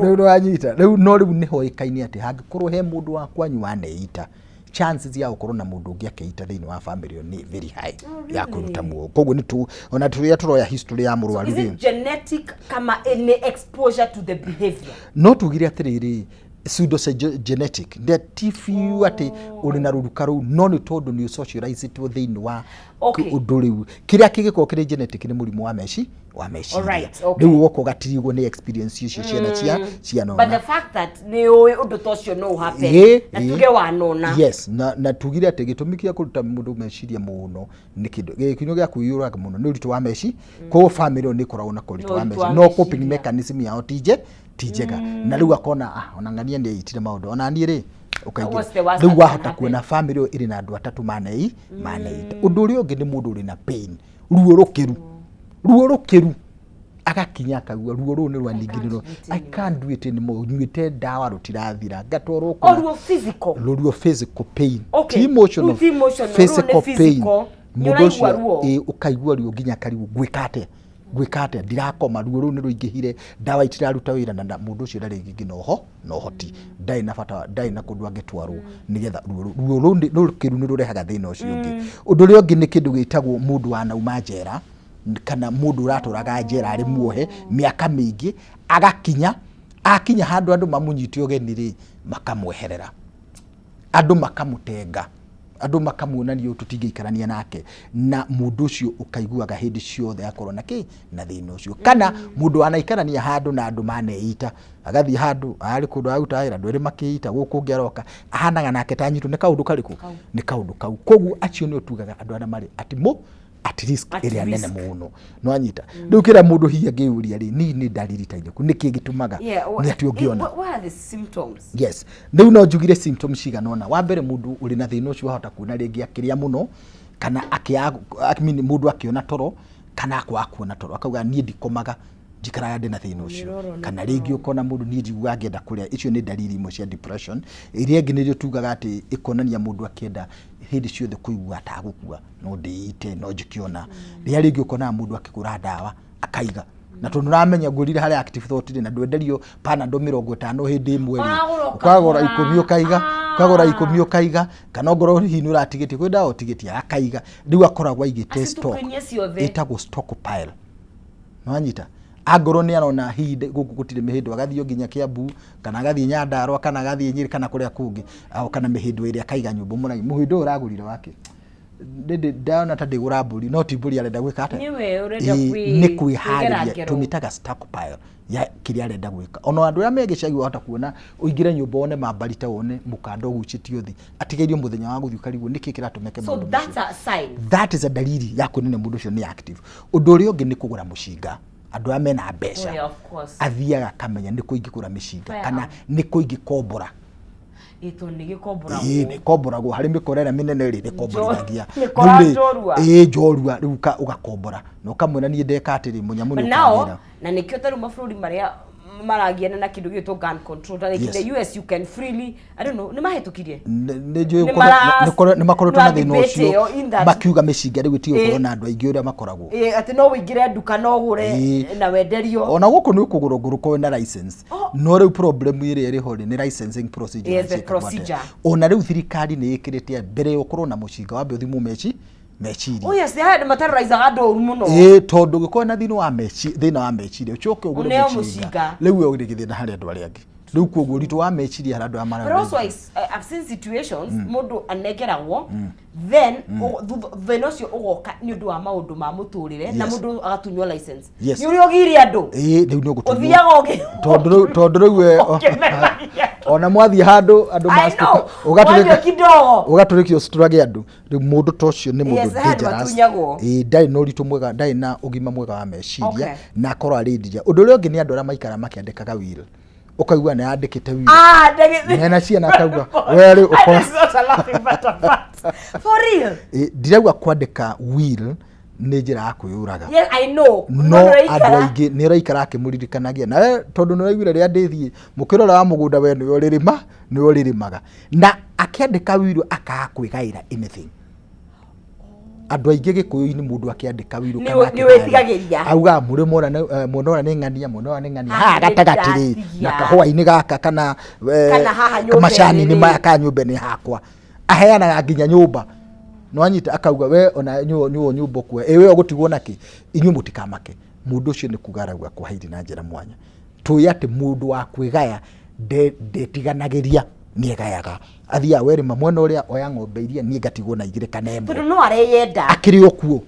riu anyita riu no riu ni hoikaini ate hangikorwo he mundu wa kwanyu aneita chances ya ukorwo na mundu ungi akeita thiini wa family ni very high ya kuruta muo koguo ni tu ona turia turoya history ya murwaru is it genetic kama any exposure to the behavior no tugire atiriri pseudo genetic the tifu ati uri na ruruka ru no ni tondu ni socialize to thiini wa undu riu kiria kigiko kiri genetic ni murimu wa meshi riu woko gatirigwo ni experience icio ciana no but the fact that ni undu tocio no happen na tuge wanona yes na tugire ati gitumi kia kuruta mundu meciria muno ni kindu gikinyo gia kuyuraga muno ni uritu wa meshi ko family ni koragwo na kuritu wa meshi no coping mechanism yao tijega na riu akona ona ngania ni aitire maundu ona ni ri ukaingira riu wahota kuona family iri na andu atatu maneita undu uri ungi ni mundu uri na pain ruo rukiru agakinya akagua ruo ru ni rwa ningiriro I can't do it anymore nyuite dawa rutirathira ngatwarwo ku ruo physical pain emotional physical pain mundu ucio ukaigua ruo nginya kariu gwikate ndirakoma ruo ru ni ruingihire dawa itiraruta wira na mundu ucio ndari ngi no hoti ndai na bata ndai na kundu angetwarwo nigetha ruo ru rukiru ni rurehaga thina ucio ngi undu ri ungi ni kindu gitagwo mundu wa nauma njera kana mundu raturaga njera ari muohe miaka mingi akinya handu andu mamunyitio geni ri makamweherera andu makamutenga andu makamuonania ututingeikarania nake na mundu ucio ukaiguaga hindi ciothe akorwo na thina ucio kana mundu anaikarania handu na andu maneita agathi handu ari kundu autaira andu eri makiita guku ngeroka ahanaga nake tanyitu ni kaundu kariku ni kaundu kau koguo acio ni utugaga andu ana mari at risk area nene muno no anyita riu kira mundu hiya ngiuria ri ni dalili ta iriku niki gitumaga ni ati ungiona what are the symptoms yes riu no njugire symptoms ciganona wa mbere mundu uri na thina ucio ahota kuona ringi akiria muno kana mundu akiona toro kana akwa kuona toro akauga ni ndikomaga njikaraga ndina thina ucio kana ringi ukona mundu ni njigua angenda kuria icio ni dalili imwe cia depression iria ingi nirio tugaga ati ikonania mundu akienda hindi ciothe kuigua atagukua no ndiite no njikiona ria ringi ukona mundu akigura dawa akaiga na tunuramenya ngurire hari active thought na ndwenderio Panadol 50 hindi imwe ukagora 10 ukaiga kana ngoro hinu uratigitie kwi dawa utigitie akaiga riu akoragwa igite stock itagwo stockpile no anyita agoro ni arona hinde guku gutire mihindo agathio nginya Kiambu kana agathie Nyandarua kana agathie Nyeri kana kuria kungi au kana mihindo iria kaiga nyumba muhindo uragurire wake ndaona ta ndigura mburi no ti mburi arenda gwika ate niwe urenda ni kwiharĩria tumitaga stockpile ya kiria arenda gwika ona andu ya megicagi wahota kuona uingire nyumba one mambarite one mukando gucitio thi atigeirio muthenya wa guthi ukarigwo niki kiratumeke so that's a sign that is a dalili ya kunene mundu ucio ni active undu uri ungi ni kugura mucinga andu amena mbeca athiaga kamenya ni kuingikura micinga kana ni kuingikombora ito nigikombora ni komboragwo hari mikorera minene ri ni komboragia njorua riu ugakombora no kamwena ni ndeka atiri munyamu ni ukagira na nikio taru mafururi maria maragiana na kindu gito gun control like in the US you can freely I don't know ni mahitukirie ni njui ni makorotwo na thina ucio makiuga micinga riu tio korona andu aingi uria makoragwo ati no wingire nduka no gure na wenderio ona guku ni ukugura nguruko na license no riu problem iri iri hori ni licensing procedure yes the procedure ona riu thirikari ni ikirite mbere ukorwo na mucinga wambe uthi mu meci mechiri yes they had materialize ado muno tondu giko na thina wa mechiri ucoke ugure mucinga riu ugirigithia na hari andu ari angi riu koguo ritu wa mechiri hari andu amara but also I've seen situations mundu anegeragwo then then ucio ugoka ni undu wa maundu ma muturire na mundu agatunywa license ni uri ogiri andu riu ni ugutunywa uthiaga ogi tondu riu ona mwathi handu andu mastuka ugaturikio struggle andu riu mundu tocio ni mundu dangerous ndai no ritu mwega ndai na ugima mwega wa meciria na akorwo ari ndija undu uri ungi ni andu ara maikara makiandikaga will ukaigua na yandikite will na ciana akauga weri uko for real ndirauga kwandika will ni njira ya kwiyuraga yes I know no andu aingi ni raikara akimuririkanagia na tondu ni raigwire ria ndithie mukirora wa mugunda we ni uririmaga na akiandika will akakwigaira anything andu aingi gikuyu-ini mundu akiandika wiru kana ni wetigagiria auga muri mona ni ngania ha gatagatiri na kahwa-ini gaka kana haha nyumba macani ni maya ka nyumba ni hakwa aheanaga nginya nyumba no anyita akauga we ona nyumba kwa ewe ugutigwo naki inyu mutikamake mundu ucio ni kugaragwa kwa haidi na njira mwanya tuyate mundu wa kwigaya ndetiganagĩria ni gayaga athia weri mamwena uria oya ng'ombe iria ni ngatigwo na igire kanembo tondu no areyenda akiri okuo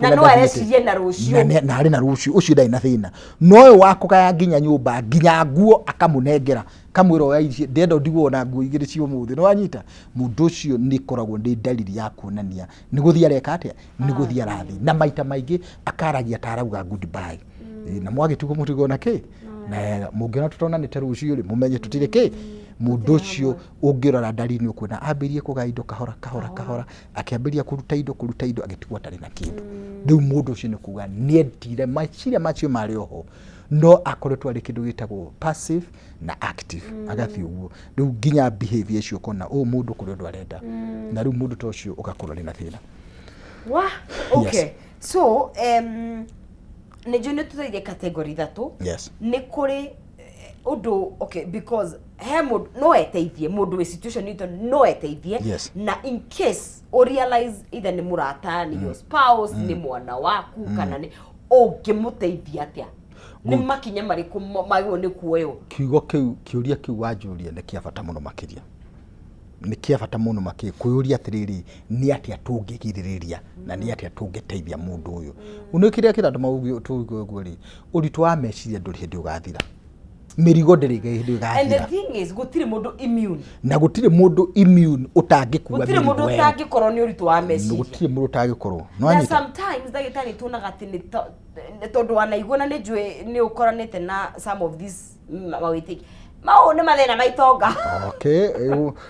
na no arecirie na rucio na ari na rucio ucio ndai na thina no wakugaya nginya nyumba nginya nguo akamunengera kamwira oya ici ndendo ndigwo na nguo igire cio muthi no anyita mundu ucio ni koragwo ndi dalili ya kuonania ni guthia areka atia ni guthia rathi na maita maingi akaragia tarauga goodbye na mwagitugo mutigo na ki na mungiona tutona ni terucio ri mumenye tutireke mundu ucio ungirora dalili ni ukuona ambirie kuga indo kahora akiambiria kuruta indo agitigwa tari na kindu riu mundu ucio ni kuga ni endire maciria macio mari oho no akoretwo ari kindu gitagwo passive na active agathi uguo riu nginya behavior icio kona mundu kuri ndu arenda na riu mundu tocio ugakorwo ari na thina okay so ne jone tuzaide category thatu ni kuri undu okay because hemo no eteithie mundu we situation ito no eteithie na in case o realize either ni murata ni your spouse ni mwana waku kana ni ungimuteithia atia ni makinya mariku magwo ni kuoyo kiugo kiuria kiu wajuria ni kia bata muno makiria ni kia bata muno kuyuria atiriri ni atia tungigiririria na ni atia tungiteithia mundu uyu unukiria kira andu maugi tuguo ri uritu wa meciria nduri hindi ugathira mirigo ndiriga hindi ugathira and the thing is gutire mundu immune na gutire mundu immune utangikuwa gutire mundu utangikorwo ni uritu wa meciria gutire mundu utangikorwo no anyita sometimes dagitari tunaga ati ni tondu wanaiguna ni njue ni ukoranite na some of these mawitiki mao ne mathina maitonga okay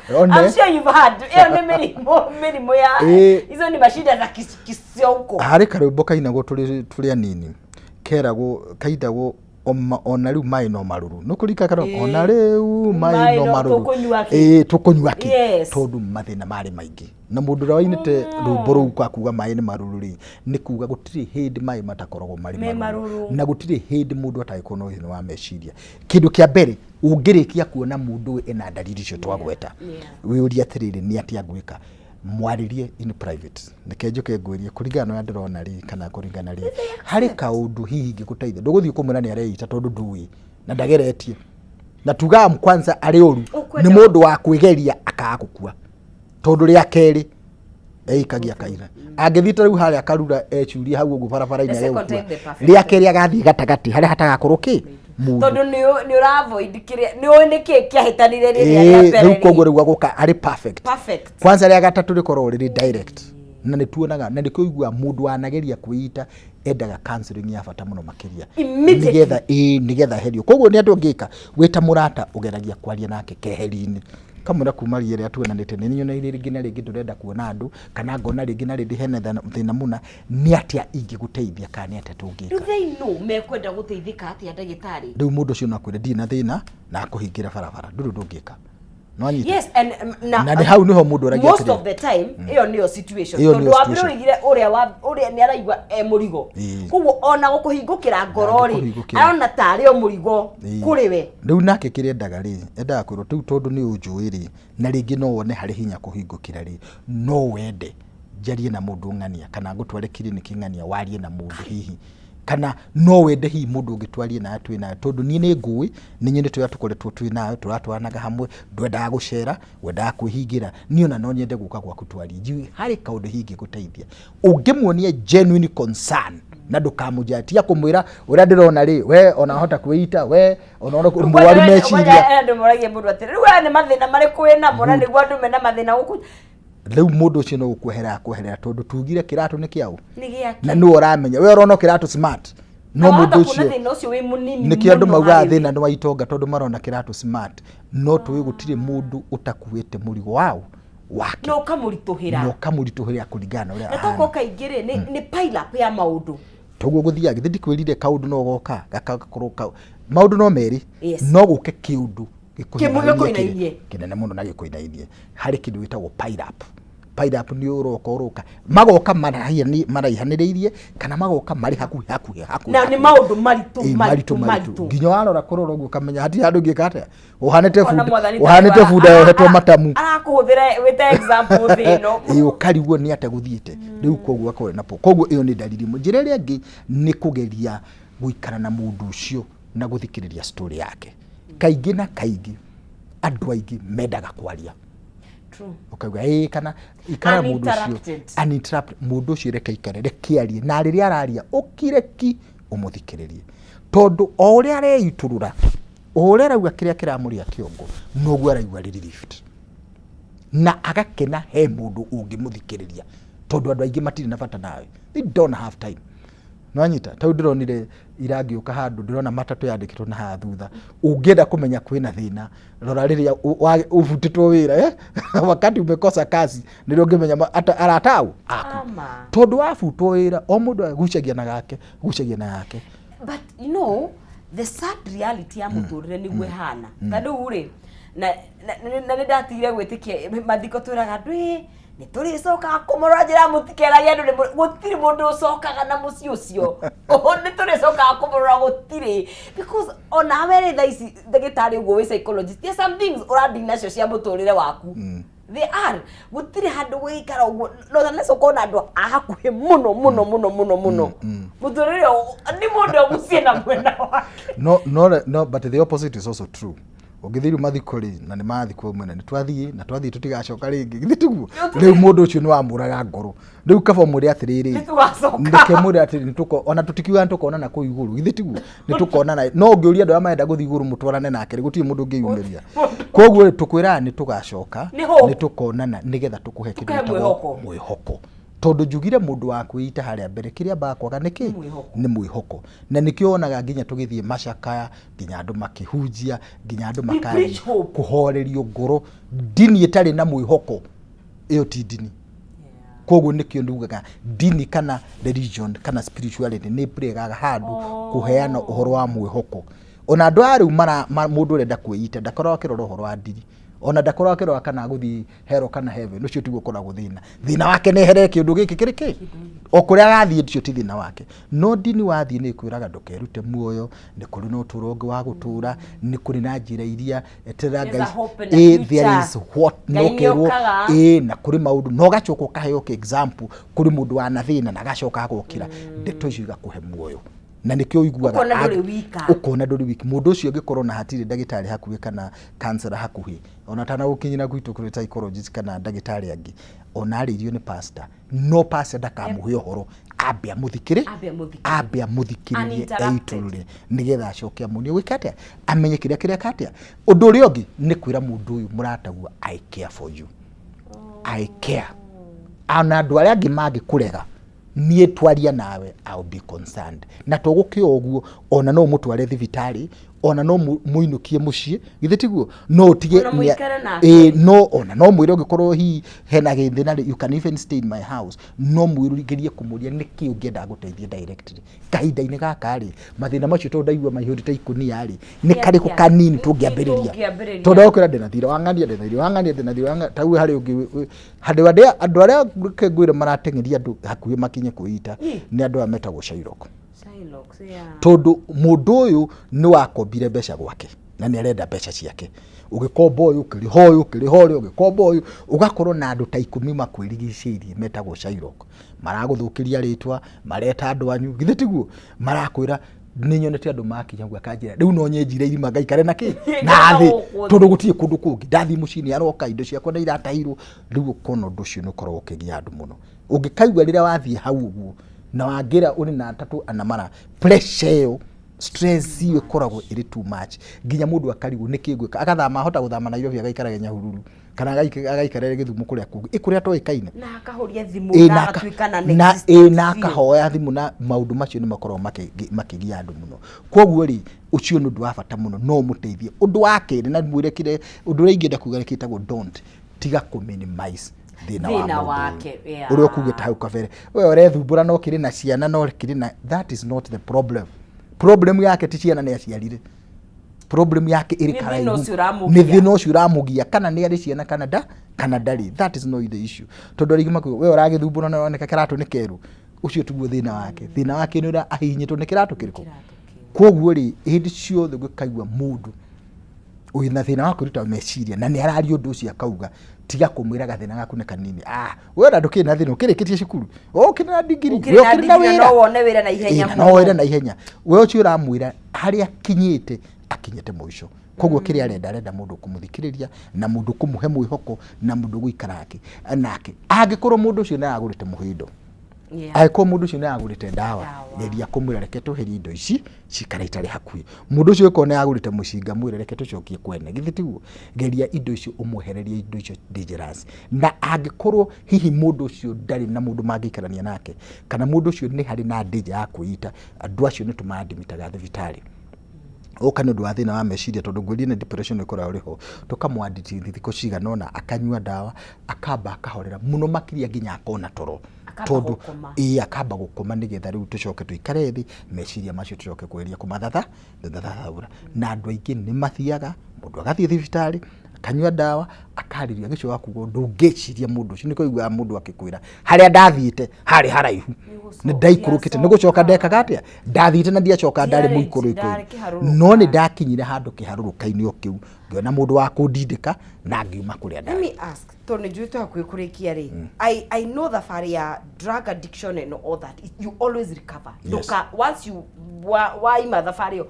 I'm sure you've had many ya hizo ni mashida za kisionko hari karumbo kainagwo turi anini keragwo kaidagwo ona riu mai no maruru nukurika karo ona riu mai no maruru tukunywa ki tondu mathina mari maingi na mundu rawainite rumbo ru kwa kuga mai ni maruru ri ni kuga gutiri hindi mai matakoragwo mari maruru na gutiri hindi mundu ataikono hino wa meciria kindu kia mbere ungirikia kuona mundu ena dalili cio twagweta wiuria atiriri ni atia gwika mwaririe in private nikenjuke ngwirie kuringana na ndirona ri kana kuringana ri hari kaundu hihi ngikuteithia nduguthii kumwira ni areita tondu ndui na ndageretie na tuga kwanza ari oru ni mundu wa kwigeria akagukua tondu ria keri ikagia kaira angithita riu haria karura echuria hau ugu barabara-ini ria keria gathi gatagati haria hatagakorwo ki tondu ni uravoid kiria ni niki kiahitanire riria ria mbere riu koguo riu aguka ari perfect kwanza ria gatatu rikorwo riri direct na ni tuonaga na ni kuigua mundu anageria kuita endaga counseling ya bata muno makiria nigetha herio koguo ni andu ngika wita murata ugeragia kwaria nake keheri-ini kamura kuma ria tuonanite ni nyona iri ringi na ringi ndurenda kuona andu kana ngona ringi na ringi hena thina muna ni atia ingiguteithia kana atia tungika riu mekwenda guteithika atia ndagitari riu mundu ucio nakwire ndi na thina na kuhingira barabara nduru ndungika yes and na ni hau niho mundu aragia most of the time iyo niyo situation tondu wambiro igire uria ni araigwa murigo kuguo ona gukuhingukira ngoro ri arona tari o murigo kuri we riu nake kire endaga ri endaga kwiro tu tondu ni unjui ri na ringi no wone hari hinya kuhingukira ri no wende jarie na mundu ng'ania kana ngutware kiriniki ng'ania warie na mundu hihi kana no wende hi mundu ungitwarie na atwi na tondu ni ni ngui ni nyine tu yatukoretwo twi nayo turatwanaga hamwe ndwendaga gucera wendaga kwihingira ni ona no nyende guka gwaku twarie njui hari kaundu hingi guteithia ungimuonia genuine concern na ndukamujatia kumwira uria ndirona ri we ona hota kwita we ona mwaru meciria ndu moragie mundu atiri we ni mathina mari kwina mona niguo andu mena mathina guku riu mundu ucio no gukuherera tondu tugire kiratu ni kiau na no uramenya we urona kiratu smart no mundu ucio ni kiandu mauga thina no waitonga tondu marona kiratu smart no tuwi gutire mundu utakuite murigo wao wake no kamurituhira kuringana uria na toko kaingire ni pile up ya maundu toguo guthia githi kwirire kaundu no goka gakakuruka maundu no meri no guke kiundu kinene muno na gikuinainie hari kindu witagwo pile up ni uroka magoka maraihaniriirie kana magoka mari hakuhi na ni maundu maritu nginya warora kurora uguo kamenya hati handu ngikate uhanite funda hetwo matamu arakuhuthira wite example thino ukariguo ni ate guthiite riu koguo akore napo koguo iyo ni dalili njira ria ngi ni kugeria guikara na mundu ucio na guthikiriria story yake kaingi na kaingi andu aingi mendaga kwaria ukauga kana ikara mundu ucio uninterrupt mundu ucio reka ikare rekiarie na riria araria ukireki umuthikiririe tondu o uria areiturura o uria arauga kiria kiramuria kiongo noguo araigua relieved na agakena he mundu ungimuthikiriria tondu andu aingi matiri na bata nawe they don't have time nwanyita tau ndironire iragiuka handu ndirona matatu yandikitwo na ha thutha ungienda kumenya kwina thina rora riria uvutitwo wira wakati umekosa kazi ndio ungemenya aratau tondu afutwo wira o mundu agucagia na gake gucagia na yake but you know the sad reality ya muturire ni gwe hana tadu uri na ndatigire gwitikia mathiko turaga ndwi ni turi soka kumora njira mutikeragia ndu gutiri mundu ucokaga na muci ucio ni turi soka kumora gutiri because ona were thaisi ndagitari ugo we psychologist there some things uradi nacio cia muturire waku they are gutiri handu gwikara ugo no thaneso kona andu ahakuhe muno muturire ni mundu agucie na mwena wake no but the opposite is also true ugithiru mathikori na ni mathiko mwena ni twathie tutigacoka ringi githitugu riu mundu ucio ni wamuraga ngoro riu kaba muri atiriri ndeke muri atiri nituko ona tutikiuga ntukona na kuiguru githitugu nitukonana no ngiuria andu amaenda guthi iguru mutwarane nake guti mundu ngiyumiria koguo tukwira ni tugacoka ni tukonana nigetha tukuhe kindu mwihoko tondu njugire mundu wa kwita haria mbere kiria bakwaga niki ni mwihoko na nikio onaga nginya tugithie macakaya nginya andu makihunjia nginya andu makari kuhorerio ngoro dini itari na mwihoko iyo ti dini koguo nikio ndugaga dini kana religion kana spirituality ni pregaga handu kuheana uhoro wa mwihoko ona andu ariu mundu urenda kwita ndakorwo akirora uhoro wa dini ona ndakorwo akirora kana guthi hero kana heaven ucio tiguo koragwo thina wake ni here kindu giki kiriki okuria gathie cio ti thina wake no dini wathie ni kwiraga ndukerute muoyo ni kuri no turongo wa gutura ni kuri na njira iria etera guys there is what no kerwo na kuri maundu no gacoka kaheo ke example kuri mundu wa na thina na gacoka gukira ndeto icio igakuhe muoyo na nikio iguaga ukona nduri wiki mundu ucio ngikorwo na hatiri ndagitari hakuhi kana counselor hakuhi ona tana gukinyira gwitu kuri psychologist kana ndagitari angi ona aririo ni pastor no pastor ndakamuhe uhoro ambia muthikirie eiturire nigetha acoke amunie wikatia amenye kiria katia undu uri ongi ni kwira mundu uyu muratagua I care for you I care ana andu aria angi mangikurega nie twaria nawe I'll be concerned na tugukio uguo ona no mutware thibitari ona no muinukie mucii githe tiguo no tige no ona no mwire ngikorwo hi hena githina you can even stay in my house no mwirigirie kumuria niki ungienda guteithia directly kahinda-ini gaka ri mathina macio to ndaigua maihuri ta ikunia ri ni kariko kanini tungiambiriria to ndokira ndina thira wangania ndina thira tau hari ungi andu aria ngwire maratengeria andu hakuhi makinye kuita ni andu ametagwo Shylock tondu mundu uyu ni wakombire mbeca gwake na ni arenda mbeca ciake ugikomba uyu ukiriho uyu ugikomba uyu ugakorwo na andu ta 10 makwirigicirie metagwo Shylock maraguthukiria ritwa mareta andu anyu githe tiguo marakwira ni nyonete andu makinya gwa kanjira riu no nyenjire irima ngaikare na ki na thi tondu gutie kundu kungi ndathi mucini aroka indo ciakwa na iratahirwo riu kono nducio no korwo ukigia andu muno ungikaigua rira wathie hau uguo na wangira uri na tatu anamara pressure stress iwe koragwo iri too much nginya mundu akarigu nikigwika akathama hota guthama Nairobi agaikara Nyahururu kana agaikara Githumu kuria kungi ikuria to ikaine na akahoria thimu na atwikana next na akahoya thimu na maundu macio ni makorwo makigia andu muno koguo ri ucio nundu wa bata muno no muteithie undu wake na mwirekire undu ringenda kuga kitagwo don't tiga ku minimize thina wake uri okugita hau kabere we urethumbura no kiri na ciana no kiri na that is not the problem yake ti ciana ni aciarire problem yake iri karaihu ni thina ucio uramugia kana ni ari ciana kana ndari that is not the issue tondu rigima we uragithumbura no oneka kiratu ni keru ucio tuguo thina wake ni ura ahinyitwo ni kiratu kiriko koguo ri hindi ciothe gwikaigua mundu wina thina wa kuruta meciria na ni arari undu ucio akauga tiga kumwira gathina gaku ne kanini we na nduki na thina ukirikitie cukuru ukina digiri we ukina wira no wone wira na ihenya no wira na ihenya we ucio uramwira haria kinyite akinyete muico koguo kiri arenda mundu kumuthikiriria na mundu kumuhe mwihoko na mundu guikarake nake angikorwo mundu ucio na agurite muhindo aiko mundu ucio na agurite ndawa geria kumwira reke tuheri indo ici cikara itari hakuhi mundu ucio ko na agurite mucinga mwire reke tucokie kwene githi tiguo geria indo icio umuhererie indo icio dangerous na angikorwo hihi mundu ucio ndari na mundu mangikarania nake kana mundu ucio ni hari na danger ya kuita andu acio ni tumadimitaga thibitari ukane ndu athina wa meciria tondu ngwiri na depression ikora uriho tukamwanditi thiko cigana ona akanyua ndawa akamba akahorera muno makiria nginya akona toro tondu akamba gukoma nigetha riu tucoke tuikare thi meciria macio tucoke kweria kumathathaura na andu aingi ni mathiaga mundu agathie thibitari akanyua ndawa akariria gicio wakugo ndungiciria mundu ucio niko igwa mundu akikwira haria ndathiite hari haraihu ni ndaikurukite ni gucoka ndekaga atia ndathiite na ndiacoka ndari muikuru iku no ni ndakinyire handu kiharurukaini o kiu ngiona mundu wa kundindika na ngiuma kuria ndari. Let me ask tone juito hakurikia ri I know the faria drug addiction and all that you always recover. Yes. Once you why mother fario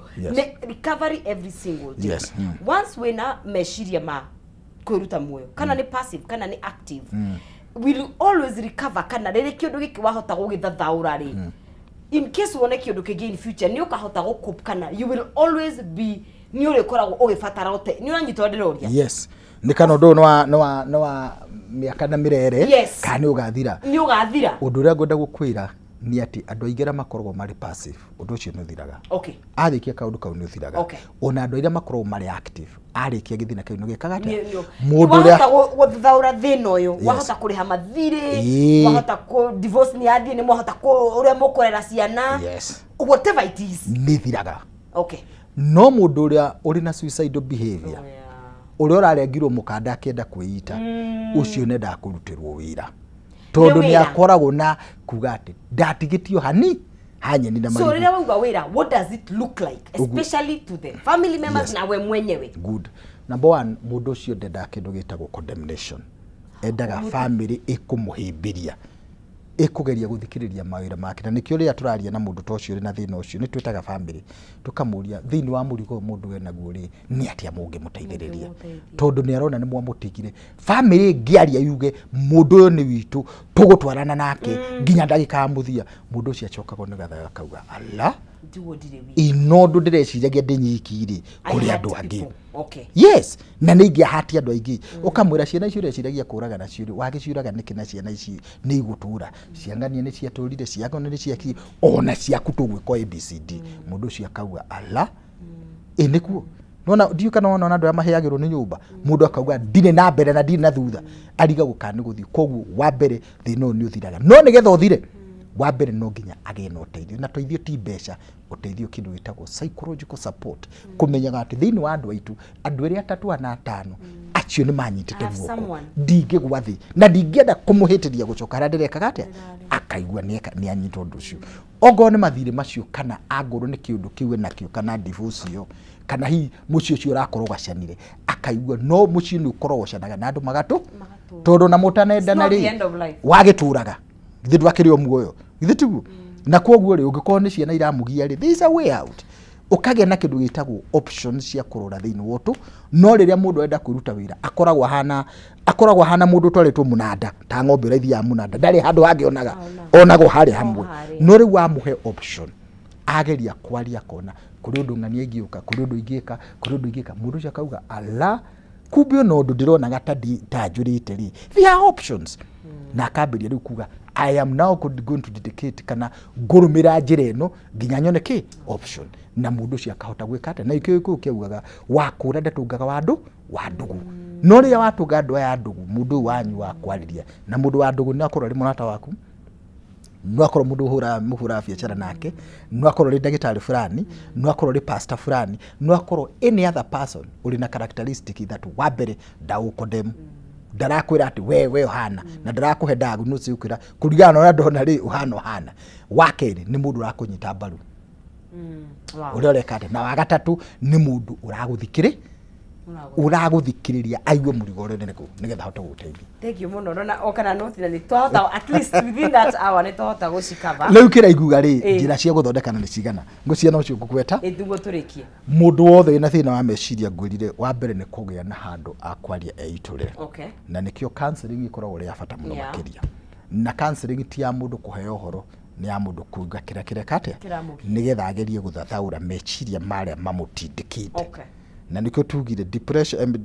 recovery every single day. Yes. Once wena meshiria ma kwiruta muoyo kana ni passive kana ni active will always recover kana riri kiondu giki wahota gugithathaura ri in case wone kiondu kigi in future ni ukahota gukup kana you will always be ni uri koragwo ugifatara ote ni uranyitwa ndiroria. Yes ni kana ndo no miaka na mirere kana ugathira ni ugathira undu ria ngwenda gukwira ni ati andu aigera makoragwo mari passive undu ucio ni thiraga arikia kaundu kau ni thiraga ona andu aira makoragwo mari active arikia githina kau ni gikaga mundu ria guthaura thina uyu wahota kuriha mathiri wahota ku divorce ni athie ni mwahota ku uria mukorera ciana whatever it is ni thiraga no mundu ria uri na suicidal behavior uria urarengirwo mukanda akienda kwiita ucio ne ndakurutirwo wira tondu ni akoragwo na kuga ati ndatigitio hani hanyeni na mari. So rira wauga wira what does it look like especially to the family members na we mwenyewe? Good. Number one, mundu ucio ndenda kindu gitagwo condemnation. Endaga family ikumuhimbiria ikugeria guthikiriria mawira make na nikio ria turaria na mundu tocio ri na thina ucio ni twitaga family tukamuria thini wa murigo mundu we naguo ri ni atia mungi muteithiriria tondu ni arona ni mwamutigire family ngiaria yuge mundu uyu ni witu tugutwarana nake nginya ndagika muthia mundu ucio acokago ni gatha akauga alla inondo ndireciria ndinyikiri kuri andu angi yes na ningi hati andu aingi ukamwira ciana icio reciragia kuraga na ciuri wagiciuraga niki na ciana ici ni igutura ciangania ni cia turire ciago ni cia ki ona ciaku tugwiko ABCD mundu ucio akauga alla enikuo nona ndiu kana ona andu amaheagirwo ni nyumba mundu akauga ndine na mbere na ndine na thutha ariga gukani guthi koguo wa mbere thino ni uthiraga no nigetha uthire wa mbere no nginya age no teithio na teithio ti mbeca uteithio kindu gitagwo psychological support kumenyaga ati thini wa andu aitu andu eri 3 na 5 acio ni manyitite guoko ndinge gwathi na ndingienda kumuhitiria gucoka ra ndireka gate akaigua ni anyitwo ndu cio ogo ni mathire macio kana aguru ni kiundu kiwe nakio kana divorce yo kana hi mucio cio rakorwo gacanire akaigua no mucio ni ukorwo gacanaga na andu magatu tondu na mutanenda na ri wagituraga githe dwakirio muoyo githe tiguo na koguo ri ungikorwo ni ciana iramugia ri there is a way out ukage na kindu gitagwo options cia kurora thini wotu no riria mundu enda kwiruta wira akoragwo hana mundu twaritwo munanda ta ng'ombe raithi ya munanda ndari handu hangionaga onago hari hamwe no ri wa muhe option ageria kwaria kona kuri undu ng'ania ingiuka kuri undu ingika mundu cia kauga alla kubio no ndu ndirona gatadi tajurite ri there are options na akabiria riu kuga I am now going to dedicate kana ngurumira njira ino nginya nyone ki option na mundu cia kahota gwikata na ikio kiugaga wakura ndatungaga wa ndugu no ria watunga andu aya ndugu mundu wanyu wa kwariria na mundu wa ndugu ni akorwo ri munata waku no akorwo mundu muhura biacara nake no akorwo ri ndagitari fulani no akorwo ri pastor fulani no akorwo any other person uri na characteristic that wa mbere ndaukodem ndarakwira ati we hana na ndarakuhe ndagu no ciukira kurigana na ndona ri uhana wakeri ni mundu rakunyita mbaru uroreka na wagatatu ni mundu uraguthikiriria aiwe murigo uri nigetha hote guteithia thank you muno na okana note na nitwahota at least within that hour nitwahota gucikava riu kira iguga ri njira cia guthondekana ni cigana nguciana ucio ngukweta ndugo turikie mundu wothe ina thina wa meciria ngwirire wa mbere ni kugia na handu akwaria eiturire na nikio counseling ikoragwo ri afata muno makiria na counseling ti ya mundu kuheo horo ni ya mundu kuga kira kate nigetha agerie guthathaura meciria maria mamutindikite na nikio tugire depression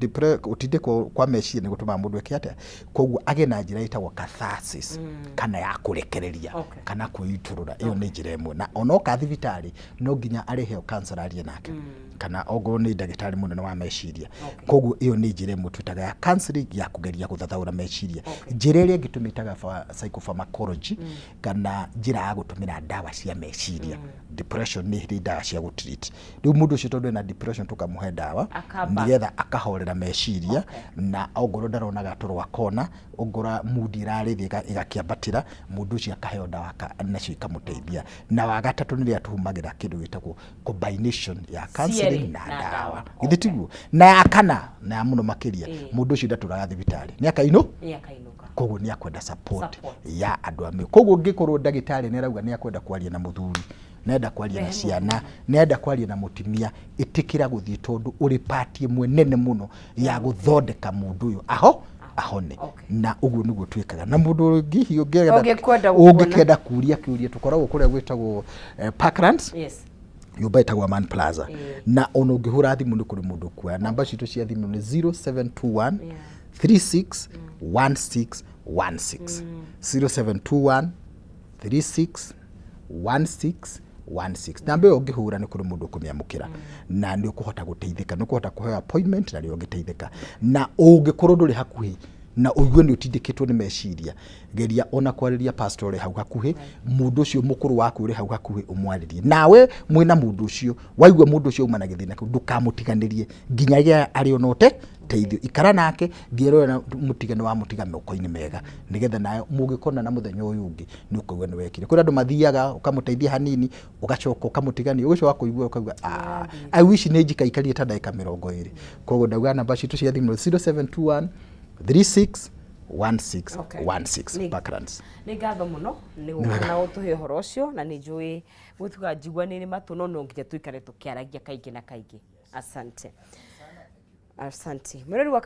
utinde kwa meciria ni gutuma mundu ekiate koguo age na njira itagwo catharsis kana ya kurekereria kana kuiturura iyo ni njira imwe na onoka thibitari no nginya arihe counselor arie nake kana ogo ni ndagitari munene wa meciria koguo iyo ni njira imwe twitaga ya counseling ya kugeria guthathaura meciria njira iria ngitumitaga psychopharmacology kana njira ya gutumira dawa cia meciria depression ni ndawa cia gutreat riu mundu ucio tondu na depression tukamuhe dawa nigetha akahorera meciria na ogoro ndaronaga turwa kona ogora mood irarithi igakiambatira mundu ucio akaheo dawa nacio ikamuteithia na wagatatu ni ria tuhumagira kindu gitagwo combination ya counseling na dawa githitiguo na yakana na muno makiria mundu ucio ndaturaga thibitari ni akainuka koguo ni akwenda support ya andu ame koguo ngikorwo ndagitari ni arauga ni akwenda kwaria na muthuri nenda kwaria na ciana nenda kwaria na mutimia itikira guthii tondu uri party imwe nene muno ya guthondeka mundu uyu ahone na uguo niguo twikaga na mundu ngihi ungikenda kuria tukoragwo kuria gwitagwo Parklands nyumba itagwo Man Plaza na ono ngihura thimu ni kuri mundu kwa namba citu cia thimu ni 0721 36 16 16 0721 36 16 16 nambe ungihura ni kuri mundu kumiamukira na ni ukuhota guteithika ni ukuhota kuhe appointment na rio ngiteithika na ungikorwo nduri hakuhi na uigwe ni utindikitwo ni meciria geria ona kwariria pastor hau hakuhi mundu ucio mukuru waku uri hau hakuhi umwaririe nawe mwina mundu ucio waigwe mundu ucio uma na githina ndukamutiganirie nginya ya ari onote teithio ikara nake ngero na mutigano wa mutiga moko-ini mega nigetha nayo mugikona na muthenya uyu ungi ni ukugwa ni wekire kuri andu mathiaga ukamuteithia hanini ugacoka ukamutigania ucio wa kuigwa ukauga I wish ni njika ikarie ta ndagika 20 koguo ndauga namba citu cia thimu 0721 36 1616 Parklands. Nĩ ngatho mũno nĩ gũkana gũtũhe ũhoro ũcio na nĩ njũĩ gũtuga njiguanĩre matũ no nginya tuikare tũkĩaragia kaingĩ na kaingĩ. Asante. Asante. Mwĩrori wa